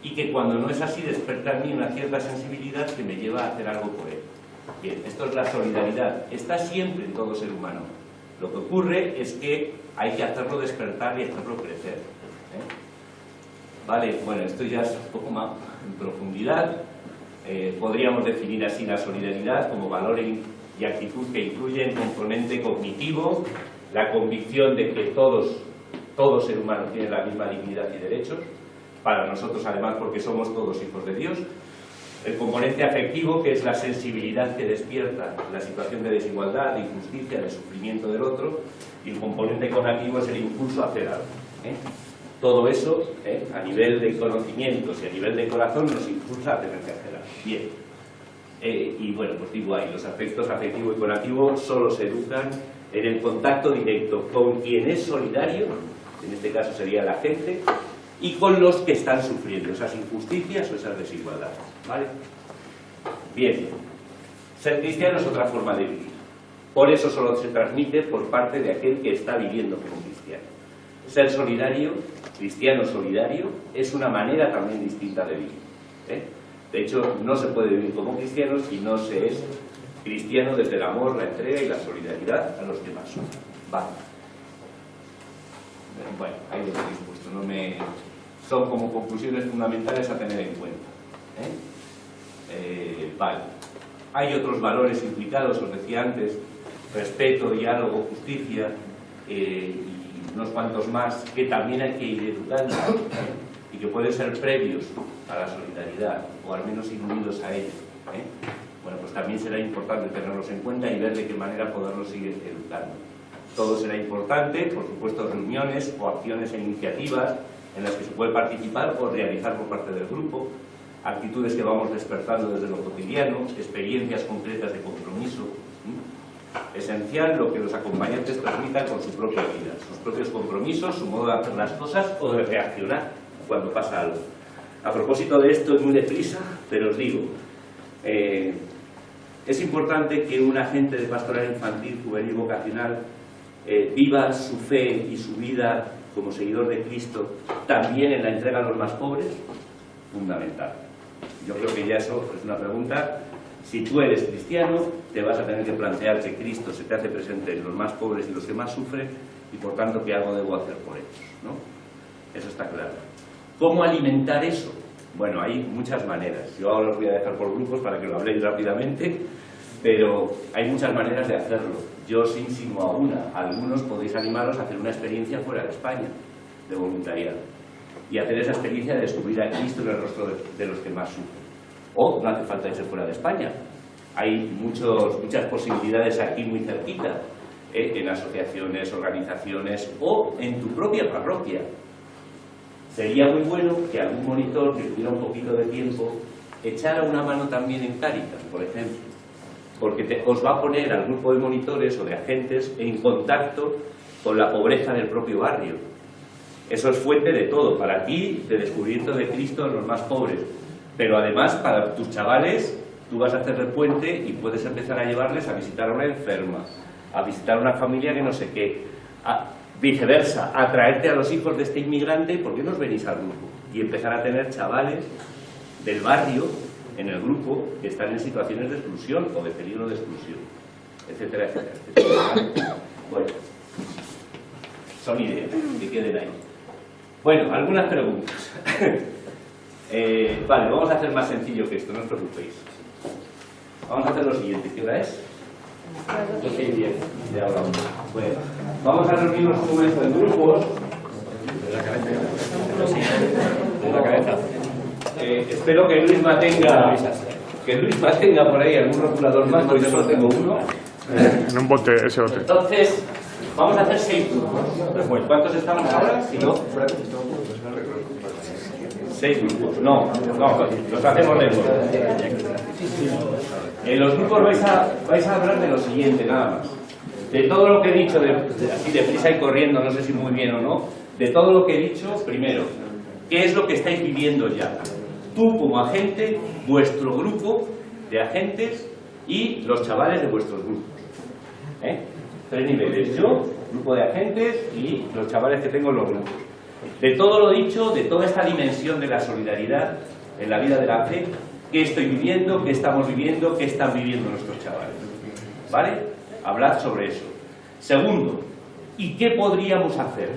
y que cuando no es así despierta en mí una cierta sensibilidad que me lleva a hacer algo por él. Bien, esto es la solidaridad, está siempre en todo ser humano. Lo que ocurre es que hay que hacerlo despertar y hacerlo crecer. Vale, bueno, esto ya es un poco más en profundidad. Podríamos definir así la solidaridad como valor y actitud que incluye el componente cognitivo, la convicción de que todo ser humano tiene la misma dignidad y derechos, para nosotros además porque somos todos hijos de Dios. El componente afectivo, que es la sensibilidad que despierta la situación de desigualdad, de injusticia, de sufrimiento del otro, y el componente cognitivo es el impulso a hacer algo. Todo eso, a nivel de conocimientos y a nivel de corazón, nos impulsa a tener que hacer algo. Bien. Y bueno, pues digo ahí, los aspectos afectivo y cognitivo solo se educan en el contacto directo con quien es solidario, en este caso sería la gente, y con los que están sufriendo esas injusticias o esas desigualdades, ¿vale? Bien, ser cristiano es otra forma de vivir. Por eso solo se transmite por parte de aquel que está viviendo como cristiano. Ser solidario, cristiano solidario, es una manera también distinta de vivir. De hecho, no se puede vivir como cristiano si no se es cristiano desde el amor, la entrega y la solidaridad a los demás. Vale. Bueno, ahí lo tenéis puesto. Son como conclusiones fundamentales a tener en cuenta. Vale. Hay otros valores implicados, os decía antes, respeto, diálogo, justicia, y unos cuantos más que también hay que ir educando y que pueden ser previos a la solidaridad, o al menos ir unidos a ella. Bueno, pues también será importante tenerlos en cuenta y ver de qué manera poderlos seguir educando. Todo será importante, por supuesto, reuniones o acciones e iniciativas en las que se puede participar o realizar por parte del grupo, actitudes que vamos despertando desde lo cotidiano, experiencias concretas de compromiso. Esencial lo que los acompañantes transmitan con su propia vida, sus propios compromisos, su modo de hacer las cosas o de reaccionar cuando pasa algo. A propósito de esto, es muy deprisa, pero os digo, es importante que un agente de pastoral infantil, juvenil, vocacional, viva su fe y su vida como seguidor de Cristo también en la entrega a los más pobres, fundamental. Yo creo que ya eso es una pregunta. Si tú eres cristiano, te vas a tener que plantear que Cristo se te hace presente en los más pobres y los que más sufren, y por tanto, ¿qué algo debo hacer por ellos? ¿No? Eso está claro. ¿Cómo alimentar eso? Bueno, hay muchas maneras. Yo ahora os voy a dejar por grupos para que lo habléis rápidamente, pero hay muchas maneras de hacerlo. Yo os insinuo a una. Algunos podéis animaros a hacer una experiencia fuera de España, de voluntariado, y hacer esa experiencia de descubrir a Cristo en el rostro de los que más sufren. O no hace falta irse fuera de España. Hay muchas posibilidades aquí muy cerquita, en asociaciones, organizaciones o en tu propia parroquia. Sería muy bueno que algún monitor que tuviera un poquito de tiempo echara una mano también en Cáritas, por ejemplo, porque os va a poner al grupo de monitores o de agentes en contacto con la pobreza del propio barrio. Eso es fuente de todo, para ti, de descubrimiento de Cristo en los más pobres. Pero además, para tus chavales, tú vas a hacer el puente y puedes empezar a llevarles a visitar a una enferma, a visitar a una familia que no sé qué, viceversa, a traerte a los hijos de este inmigrante. ¿Por qué no os venís al grupo? Y empezar a tener chavales del barrio en el grupo que están en situaciones de exclusión o de peligro de exclusión, etcétera, etcétera, etcétera. Bueno, son ideas que queden ahí. Bueno, algunas preguntas. Vale, vamos a hacer más sencillo que esto, no os preocupéis. Vamos a hacer lo siguiente, ¿qué hora es? 12:10, ya hablamos. Bueno, vamos a reunirnos un momento en grupos. Espero que Luis tenga por ahí algún rotulador más, porque yo solo tengo uno. En un bote, ese bote. Entonces, vamos a hacer 6 grupos. Bueno, ¿cuántos estamos ahora? Si no, 6 grupos. No, los hacemos de nuevo. En los grupos vais a hablar de lo siguiente, nada más. De todo lo que he dicho, así deprisa y corriendo, no sé si muy bien o no, de todo lo que he dicho, primero, ¿qué es lo que estáis viviendo ya? Tú como agente, vuestro grupo de agentes y los chavales de vuestros grupos. 3 niveles, yo, grupo de agentes y los chavales que tengo en los grupos. De todo lo dicho, de toda esta dimensión de la solidaridad en la vida de la fe, ¿qué estoy viviendo? ¿Qué estamos viviendo? ¿Qué están viviendo nuestros chavales? ¿Vale? Hablad sobre eso. Segundo, ¿y qué podríamos hacer?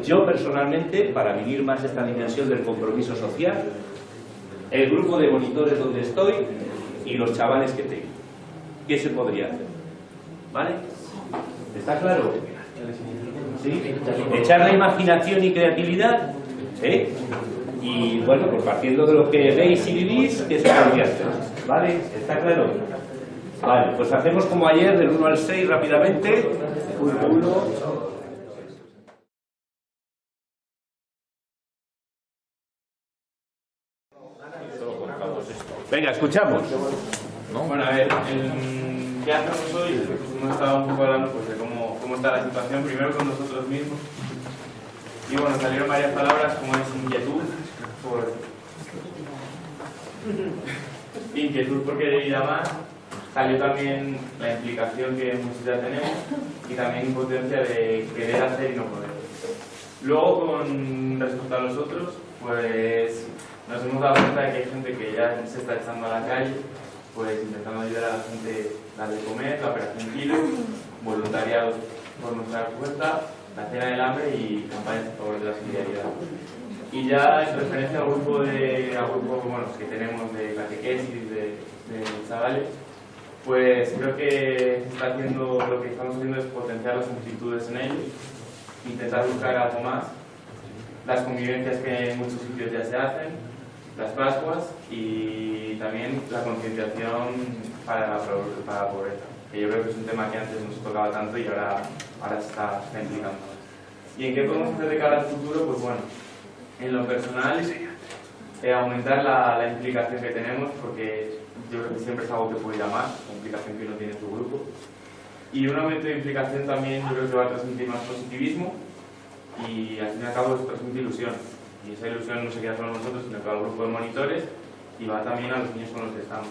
Yo personalmente, para vivir más esta dimensión del compromiso social, el grupo de monitores donde estoy y los chavales que tengo. ¿Qué se podría hacer? ¿Vale? ¿Está claro? ¿Sí? Echar la imaginación y creatividad, y bueno, pues partiendo de lo que veis y vivís, ¿qué se podría hacer? ¿Vale? ¿Está claro? Vale, pues hacemos como ayer, del 1 al 6 rápidamente. 1. Venga, escuchamos. Bueno, a ver, ¿qué hacemos hoy? Pues hemos estado un poco hablando pues, de cómo está la situación, primero con nosotros mismos. Y bueno, salieron varias palabras como es inquietud por querer ir a más. Salió también la implicación que muchos ya tenemos y también impotencia de querer hacer y no poder. Luego, con respecto a los otros, pues nos hemos dado cuenta de que hay gente que ya se está echando a la calle, pues intentando ayudar a la gente a darle de comer, la operación Kilo, voluntariados por nuestra cuenta, la cena del hambre y campañas a favor de la solidaridad. Y ya en referencia al grupo bueno, que tenemos de catequesis, de chavales, pues creo que lo que estamos haciendo es potenciar las actitudes en ellos, intentar buscar algo más, las convivencias que en muchos sitios ya se hacen, las Pascuas y también la concienciación para la pobreza, que yo creo que es un tema que antes no se tocaba tanto y ahora se está implicando. ¿Y en qué podemos hacer de cara al futuro? Pues bueno, en lo personal, aumentar la implicación que tenemos, porque yo creo que siempre es algo que puede ir a más, la implicación que uno tiene en su grupo. Y un aumento de implicación también yo creo que va a transmitir más positivismo y al fin y al cabo es transmitir ilusión. Y esa ilusión no se queda solo a nosotros, sino que al grupo de monitores y va también a los niños con los que estamos.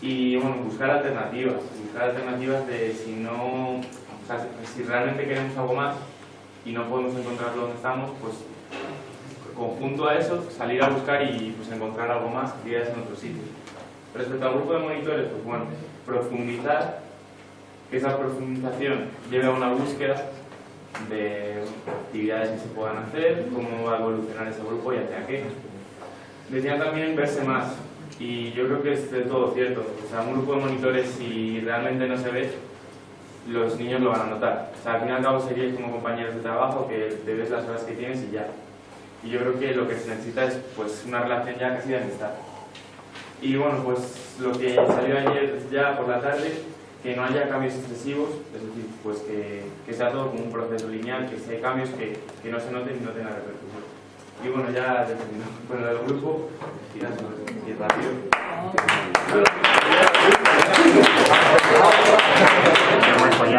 Y bueno, buscar alternativas de si realmente queremos algo más y no podemos encontrarlo donde estamos, pues conjunto a eso, salir a buscar y pues encontrar algo más, actividades en otros sitios. Respecto al grupo de monitores, pues bueno, profundizar, que esa profundización lleve a una búsqueda de actividades que se puedan hacer, cómo va a evolucionar ese grupo y hacia qué. Decía también verse más, y yo creo que es de todo cierto. O sea, un grupo de monitores, si realmente no se ve, los niños lo van a notar. O sea, al fin y al cabo seríais como compañeros de trabajo que te ves las horas que tienes y ya. Y yo creo que lo que se necesita es pues una relación ya casi de amistad. Y bueno, pues lo que salió ayer ya por la tarde, que no haya cambios excesivos, es decir, pues que sea todo como un proceso lineal, que si hay cambios que no se noten y no tengan repercusión. Y bueno, ya terminó con el grupo, y rápido.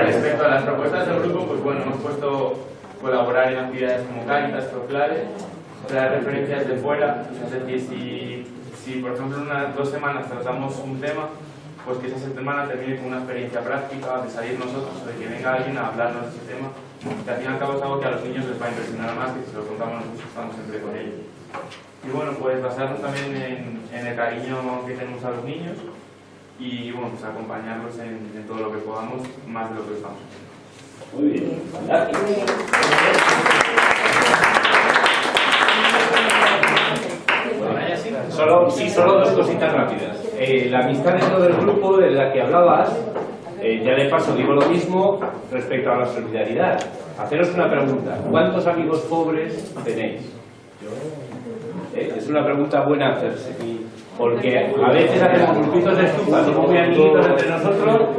Respecto a las propuestas del grupo, pues bueno, hemos puesto colaborar en actividades como Cáritas, Proclare, traer referencias de fuera, es decir, si por ejemplo en unas 2 semanas tratamos un tema, pues que esa semana termine con una experiencia práctica, de salir nosotros o de que venga alguien a hablarnos de ese tema, que al fin y al cabo es algo que a los niños les va a impresionar más, que si lo contamos nosotros estamos siempre con ellos. Y bueno, pues basarnos también en el cariño que tenemos a los niños y bueno, pues acompañarlos en todo lo que podamos, más de lo que estamos haciendo. Muy bien, gracias. solo dos cositas rápidas. La amistad dentro del grupo de la que hablabas, ya de paso digo lo mismo respecto a la solidaridad. Haceros una pregunta: ¿cuántos amigos pobres tenéis? Es una pregunta buena hacerse, porque a veces hacemos grupitos de estufa, somos muy amiguitos entre nosotros,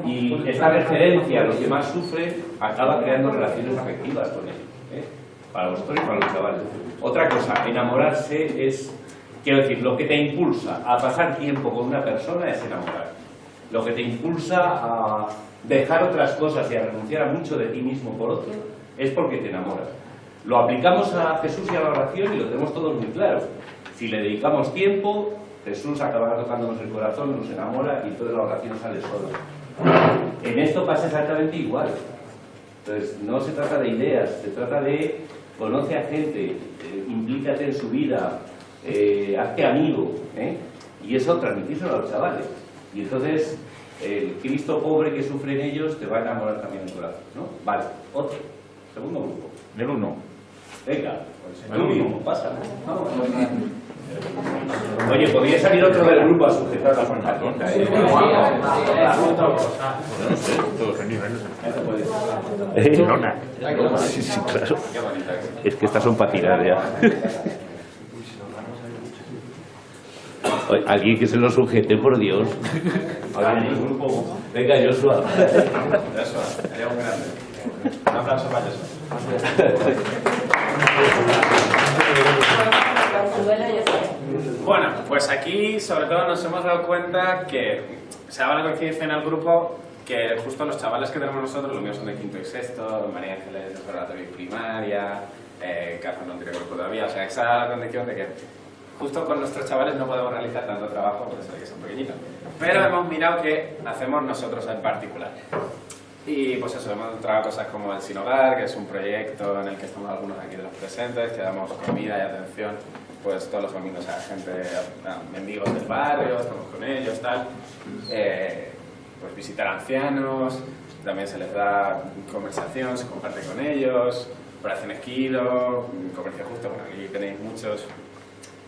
y esa referencia a los que más sufren acaba creando relaciones afectivas con ellos, para vosotros y para los chavales. Otra cosa, enamorarse es, quiero decir, lo que te impulsa a pasar tiempo con una persona es enamorar. Lo que te impulsa a dejar otras cosas y a renunciar a mucho de ti mismo por otro es porque te enamoras. Lo aplicamos a Jesús y a la oración y lo tenemos todos muy claro. Si le dedicamos tiempo, Jesús acabará tocándonos el corazón, nos enamora y toda la oración sale sola. En esto pasa exactamente igual. Entonces, no se trata de ideas, se trata de conoce a gente, implícate en su vida, hazte amigo, y eso transmitírselo a los chavales. Y entonces, el Cristo pobre que sufre en ellos te va a enamorar también el corazón, ¿no? Vale, otro, segundo grupo. El 1. Venga, el último, pasa. Oye, podría salir otro del grupo a sujetar la pancarta, Sí, sí, claro. Es que estas son para tirar ya. Oye, alguien que se lo sujete, por Dios. Venga, Joshua. Sería un grande. Un aplauso para Joshua. Bueno, pues aquí sobre todo nos hemos dado cuenta que se daba la coincidencia en el grupo que justo los chavales que tenemos nosotros, los míos son de quinto y sexto, María Ángeles de preparatoria y primaria, Carlos no tiene grupo todavía, o sea, esa era la condición de que justo con nuestros chavales no podemos realizar tanto trabajo, por eso que son pequeñitos. Pero hemos mirado qué hacemos nosotros en particular. Y pues eso, hemos entrado cosas como el Sin Hogar, que es un proyecto en el que estamos algunos aquí de los presentes, que damos comida y atención pues todos los domingos a gente, a mendigos del barrio, estamos con ellos, tal. Pues visitar ancianos, también se les da conversación, se comparte con ellos, Operación Esquido, Comercio Justo, bueno, aquí tenéis muchos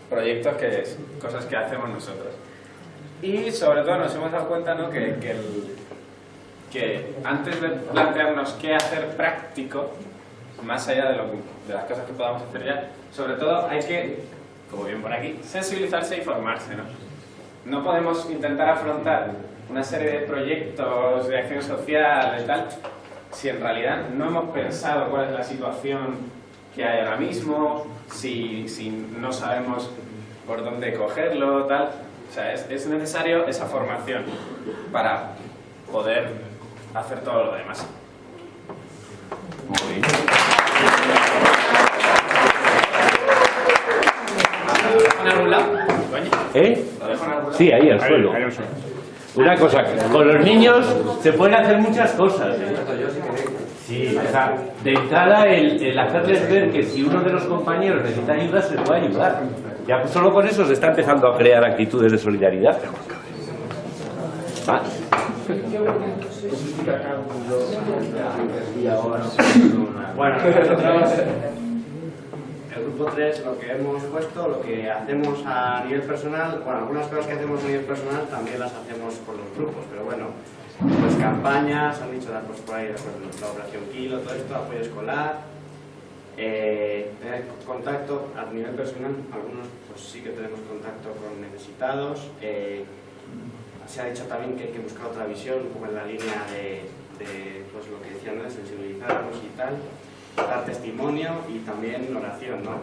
proyectos, cosas que hacemos nosotros. Y sobre todo nos hemos dado cuenta, ¿no?, que antes de plantearnos qué hacer práctico, más allá de las cosas que podamos hacer ya, sobre todo hay que, como bien por aquí, sensibilizarse y formarse, ¿no? No podemos intentar afrontar una serie de proyectos de acción social y tal, si en realidad no hemos pensado cuál es la situación que hay ahora mismo, si no sabemos por dónde cogerlo, tal. O sea, es necesario esa formación para poder hacer todo lo demás. Muy bien. ¿Lo dejo en algún lado? ¿Lo dejo en algún lado? Sí, ahí al suelo. Una cosa, con los niños se pueden hacer muchas cosas. Sí, o sea, de entrada el hacerles ver que si uno de los compañeros necesita ayuda, se les va a ayudar. Ya pues solo con eso se está empezando a crear actitudes de solidaridad. Bueno, nosotros, el grupo 3, lo que hemos puesto, lo que hacemos a nivel personal, bueno, algunas cosas que hacemos a nivel personal también las hacemos con los grupos, pero bueno, pues campañas, han dicho pues por ahí, pues, la Operación Kilo, todo esto, apoyo escolar, tener contacto a nivel personal, algunos pues sí que tenemos contacto con necesitados, se ha dicho también que hay que buscar otra visión, como en la línea de pues lo que decían, ¿no?, de sensibilizarnos y tal, dar testimonio y también oración, ¿no?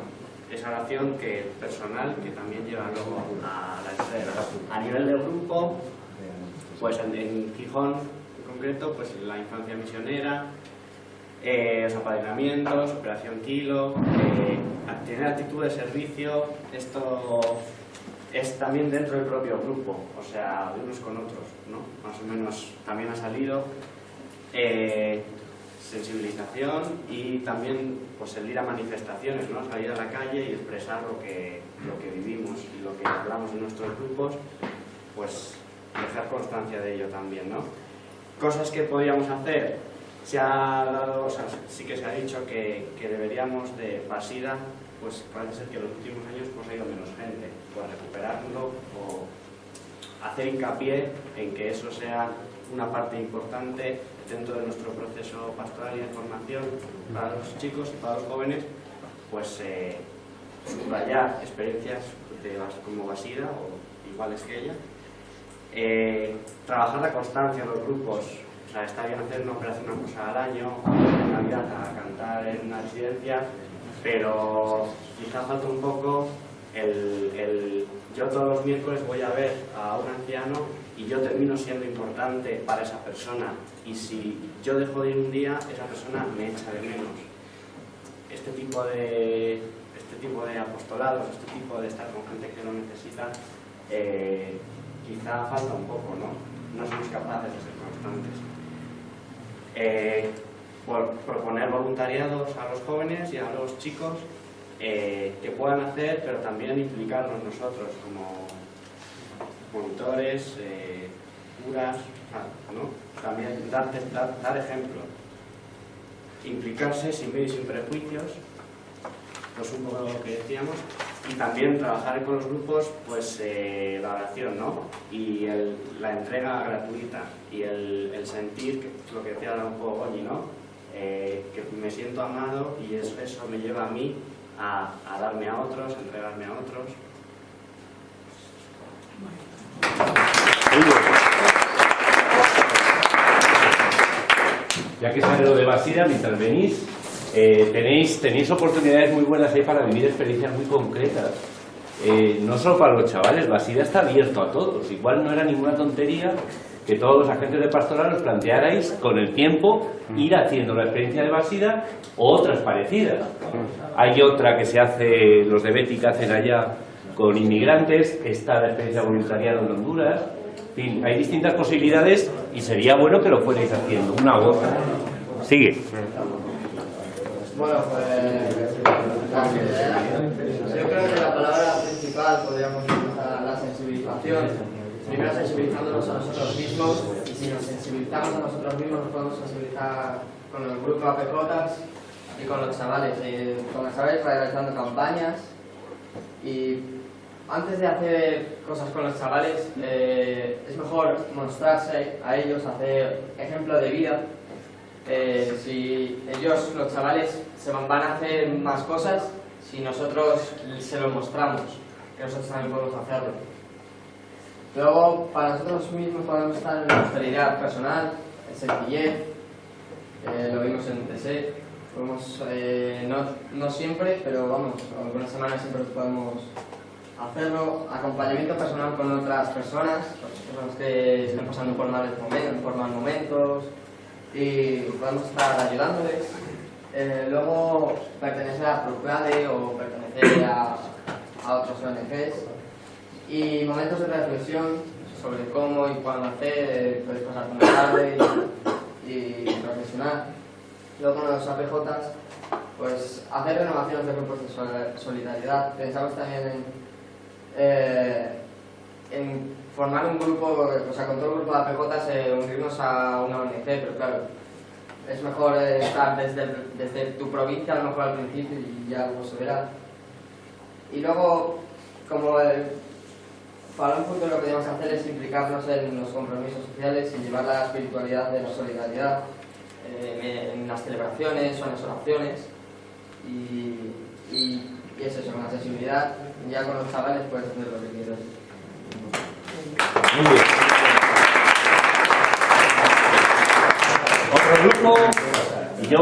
Esa oración que personal que también lleva luego a la entrega. A nivel del grupo, pues en Gijón en concreto, pues la infancia misionera, los apadrinamientos, Operación Kilo, tener actitud de servicio, esto es también dentro del propio grupo, o sea, de unos con otros, ¿no? Más o menos también ha salido sensibilización y también pues el ir a manifestaciones, ¿no? Salir a la calle y expresar lo que vivimos y lo que hablamos en nuestros grupos, pues dejar constancia de ello también, ¿no? Cosas que podríamos hacer, se ha dado, o sea, sí que se ha dicho que deberíamos de Basida, pues parece ser que en los últimos años pues ha ido menos gente, pues recuperarlo o hacer hincapié en que eso sea una parte importante dentro de nuestro proceso pastoral y de formación para los chicos y para los jóvenes, pues subrayar experiencias como Basida o iguales que ella, trabajar la constancia en los grupos. O sea, está bien hacer una cosa al año, en Navidad a cantar en una residencia, pero quizá falta un poco yo todos los miércoles voy a ver a un anciano y yo termino siendo importante para esa persona, y si yo dejo de ir un día, esa persona me echa de menos. Este tipo de apostolados, este tipo de estar con gente que lo necesita, quizá falta un poco, ¿no? No somos capaces de ser constantes. Por proponer voluntariados a los jóvenes y a los chicos que puedan hacer, pero también implicarnos nosotros como monitores, curas, ¿no? También dar ejemplo, implicarse sin miedo y sin prejuicios, pues un poco lo que decíamos, y también trabajar con los grupos, pues la oración, ¿no? Y la entrega gratuita y el sentir, que lo que decía un poco Goñi, ¿no? Que me siento amado, y eso me lleva a mí a darme a otros, a entregarme a otros. Ya que sale lo de Basida, mientras venís, tenéis oportunidades muy buenas ahí para vivir experiencias muy concretas. No solo para los chavales, Basida está abierto a todos. Igual no era ninguna tontería que todos los agentes de pastoral os plantearais con el tiempo ir haciendo la experiencia de Basida o otras parecidas. Hay otra que se hace, los de Betty que hacen allá con inmigrantes, está la experiencia voluntariada en Honduras. En fin, hay distintas posibilidades y sería bueno que lo fuerais haciendo, una u otra. Sigue. Bueno, pues yo creo que la palabra principal podríamos utilizar la sensibilización. Primero sensibilizándonos a nosotros mismos, y si nos sensibilizamos a nosotros mismos nos podemos sensibilizar con el grupo APJs y con los chavales. Con los chavales realizando campañas, y antes de hacer cosas con los chavales es mejor mostrarse a ellos, hacer ejemplo de vida. Si ellos, los chavales, van a hacer más cosas si nosotros se lo mostramos, que nosotros también podemos hacerlo. Luego, para nosotros mismos podemos estar en la austeridad personal, en sencillez, lo vimos en UTC, podemos, no siempre, pero vamos, algunas semanas siempre podemos hacerlo. Acompañamiento personal con otras personas que estén pasando por malos momentos, y podemos estar ayudándoles. Luego, pertenecer a Proclade o pertenecer a otros ONGs. Y momentos de reflexión sobre cómo y cuándo hacer, puedes pasar una tarde y reflexionar. Luego con los APJs, pues hacer renovaciones de grupos de solidaridad. Pensamos también en formar un grupo, o sea, con todo el grupo de APJs unirnos a una ONG, pero claro, es mejor estar desde tu provincia, a lo mejor al principio, y ya luego se verá. Y luego, como para un futuro lo que debemos hacer es implicarnos en los compromisos sociales y llevar la espiritualidad de la solidaridad en las celebraciones o en las oraciones, y eso, con la sensibilidad. Ya con los chavales puedes hacer lo que quieras. Muy bien. Otro grupo, y yo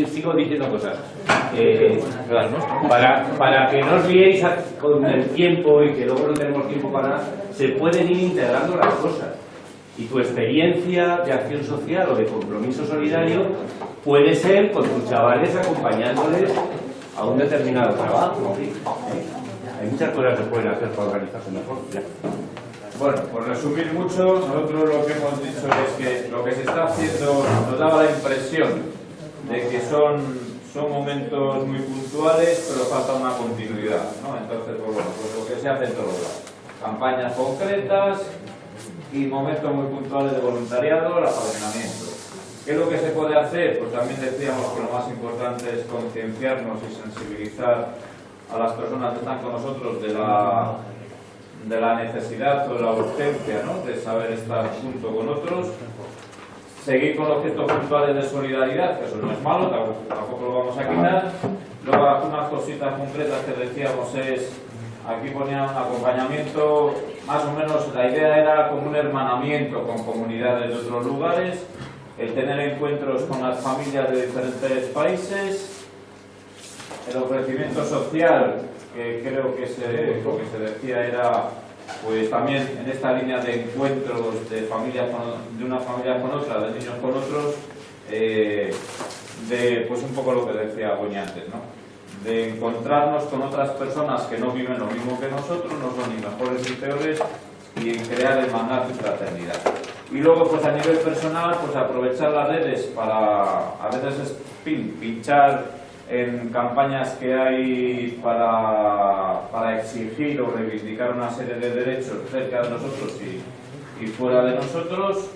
sigo diciendo cosas. Para que no os liéis con el tiempo y que luego no tenemos tiempo para nada, se pueden ir integrando las cosas. Y tu experiencia de acción social o de compromiso solidario puede ser con tus chavales acompañándoles a un determinado trabajo. ¿Sí? Hay muchas cosas que se pueden hacer para organizarse mejor. Ya. Bueno, por resumir mucho, nosotros lo que hemos dicho es que lo que se está haciendo nos daba la impresión de que son momentos muy puntuales, pero falta una continuidad, ¿no? Entonces, pues bueno, pues lo que se hace en todos lados. Campañas concretas y momentos muy puntuales de voluntariado, el apadrinamiento. ¿Qué es lo que se puede hacer? Pues también decíamos que lo más importante es concienciarnos y sensibilizar a las personas que están con nosotros de la necesidad o de la urgencia, ¿no?, de saber estar junto con otros. Seguir con los gestos puntuales de solidaridad, que eso no es malo, tampoco lo vamos a quitar. Luego, unas cositas concretas que decíamos es, aquí ponían un acompañamiento, más o menos la idea era como un hermanamiento con comunidades de otros lugares, el tener encuentros con las familias de diferentes países, el ofrecimiento social, que creo que lo que se decía era, pues también en esta línea de encuentros de familias de una familia con otra, de niños con otros, de pues un poco lo que decía Goñi antes, ¿no?, de encontrarnos con otras personas que no viven lo mismo que nosotros, no son ni mejores ni peores, y en crear hermandad y fraternidad. Y luego, pues a nivel personal, pues aprovechar las redes para, a veces pinchar en campañas que hay para exigir o reivindicar una serie de derechos cerca de nosotros y fuera de nosotros,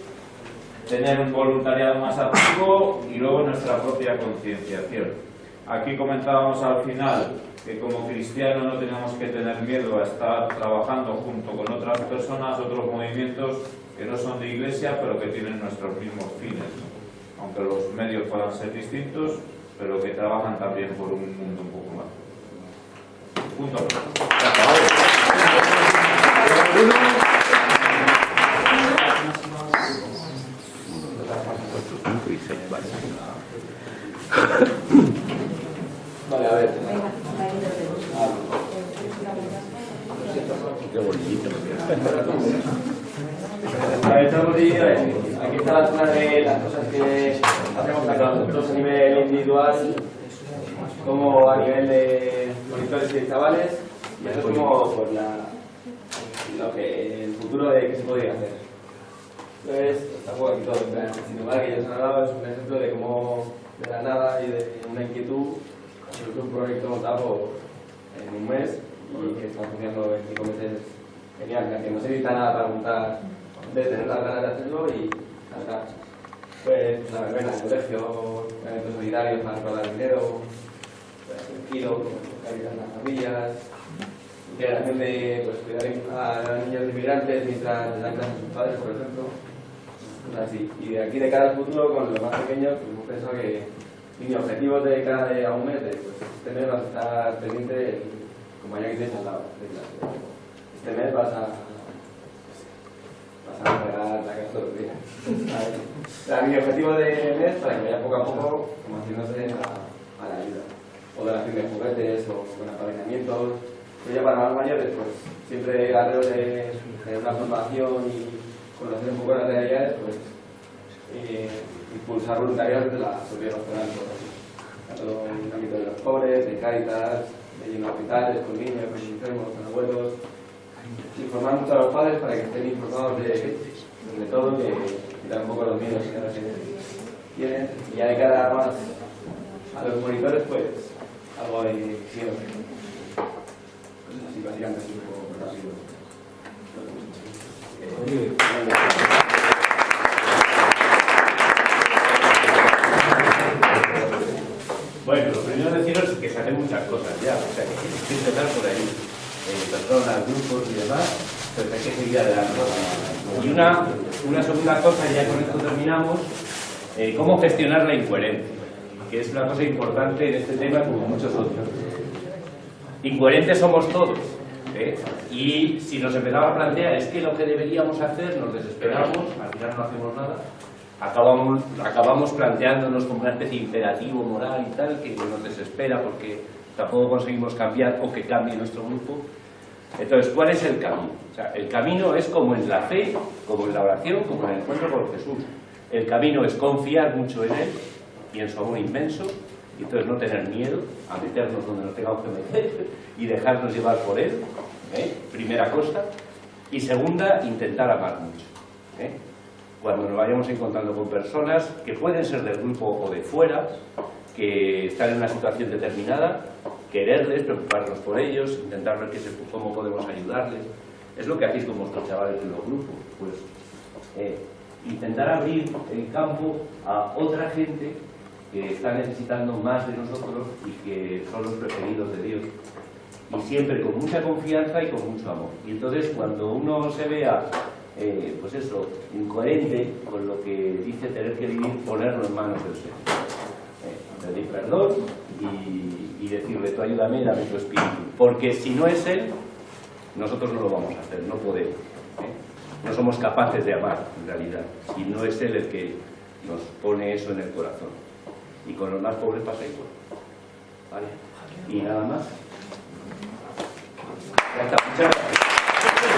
tener un voluntariado más activo y luego nuestra propia concienciación. Aquí comentábamos al final que como cristianos no tenemos que tener miedo a estar trabajando junto con otras personas, otros movimientos que no son de iglesia, pero que tienen nuestros mismos fines, ¿no?, aunque los medios puedan ser distintos, pero que trabajan también por un mundo un poco más. Punto. Vale, a ver. Qué bonito. Aquí están algunas de las cosas que hacemos nosotros a nivel individual, como a nivel de monitores y chavales, y eso es como pues, el futuro de qué se podría hacer. Entonces, tampoco aquí todo, sin embargo, que ya se han hablado, es un ejemplo de cómo de la nada y de una inquietud surgió un proyecto montado en un mes y que está funcionando en 5 meses genial, que no se necesita nada para montar, de tener las ganas de hacerlo y saltar. Pues la verbena del colegio, eventos solidarios para recaudar dinero, el kilo, caritas en las familias, integración de pues, cuidar a niños inmigrantes mientras les dan clases a sus padres, por ejemplo. Pues así. Y de aquí de cara al futuro, con los más pequeños, pues hemos pensado que mi objetivo de cara a un mes, pues este mes vas a estar pendiente, como ya que tienes al lado de clase. Este mes vas a regar la casa todos los días. O sea, mi objetivo de mes para que vaya poco a poco como haciéndose a la ayuda. O donación de juguetes o con apadrinamientos. Pero ya para más mayores, pues siempre alrededor de una formación y conocer un poco las realidades, pues impulsar voluntariado desde la seguridad nacional, tanto en el ámbito de los pobres, de Cáritas, de llenos hospitales, con niños, con enfermos, con abuelos. Informar mucho a los padres para que estén informados de todo, que quitar un poco los miedos que ahora tienen. Y ya de cara más a los monitores, pues algo de visión. Así básicamente es un poco rápido. Bueno, lo primero deciros es que se hacen muchas cosas ya, o sea, que hay que empezar por ahí. Personas, grupos y demás, pues hay que seguir adelante. Y una segunda cosa, y ya con esto terminamos, cómo gestionar la incoherencia, que es una cosa importante en este tema como muchos otros. Incoherentes somos todos, y si nos empezamos a plantear es que lo que deberíamos hacer, nos desesperamos, al final no hacemos nada, acabamos planteándonos como una especie de imperativo moral y tal, que nos desespera porque tampoco conseguimos cambiar o que cambie nuestro grupo. Entonces, ¿cuál es el camino? O sea, el camino es como en la fe, como en la oración, como en el encuentro con Jesús. El camino es confiar mucho en Él y en su amor inmenso, y entonces no tener miedo a meternos donde nos tengamos que meter y dejarnos llevar por Él, primera cosa. Y segunda, intentar amar mucho. Cuando nos vayamos encontrando con personas que pueden ser del grupo o de fuera, que están en una situación determinada, quererles, preocuparnos por ellos, intentar ver cómo podemos ayudarles. Es lo que hacéis con vuestros chavales en los grupos. Pues intentar abrir el campo a otra gente que está necesitando más de nosotros y que son los preferidos de Dios. Y siempre con mucha confianza y con mucho amor. Y entonces cuando uno se vea, pues eso, incoherente con lo que dice tener que vivir, ponerlo en manos del Señor. Pedir perdón y decirle, tú ayúdame, dame tu espíritu. Porque si no es Él, nosotros no lo vamos a hacer, no podemos. No somos capaces de amar, en realidad. Y no es Él el que nos pone eso en el corazón. Y con los más pobres pasa igual. ¿Vale? Y nada más. Ya está, muchas gracias.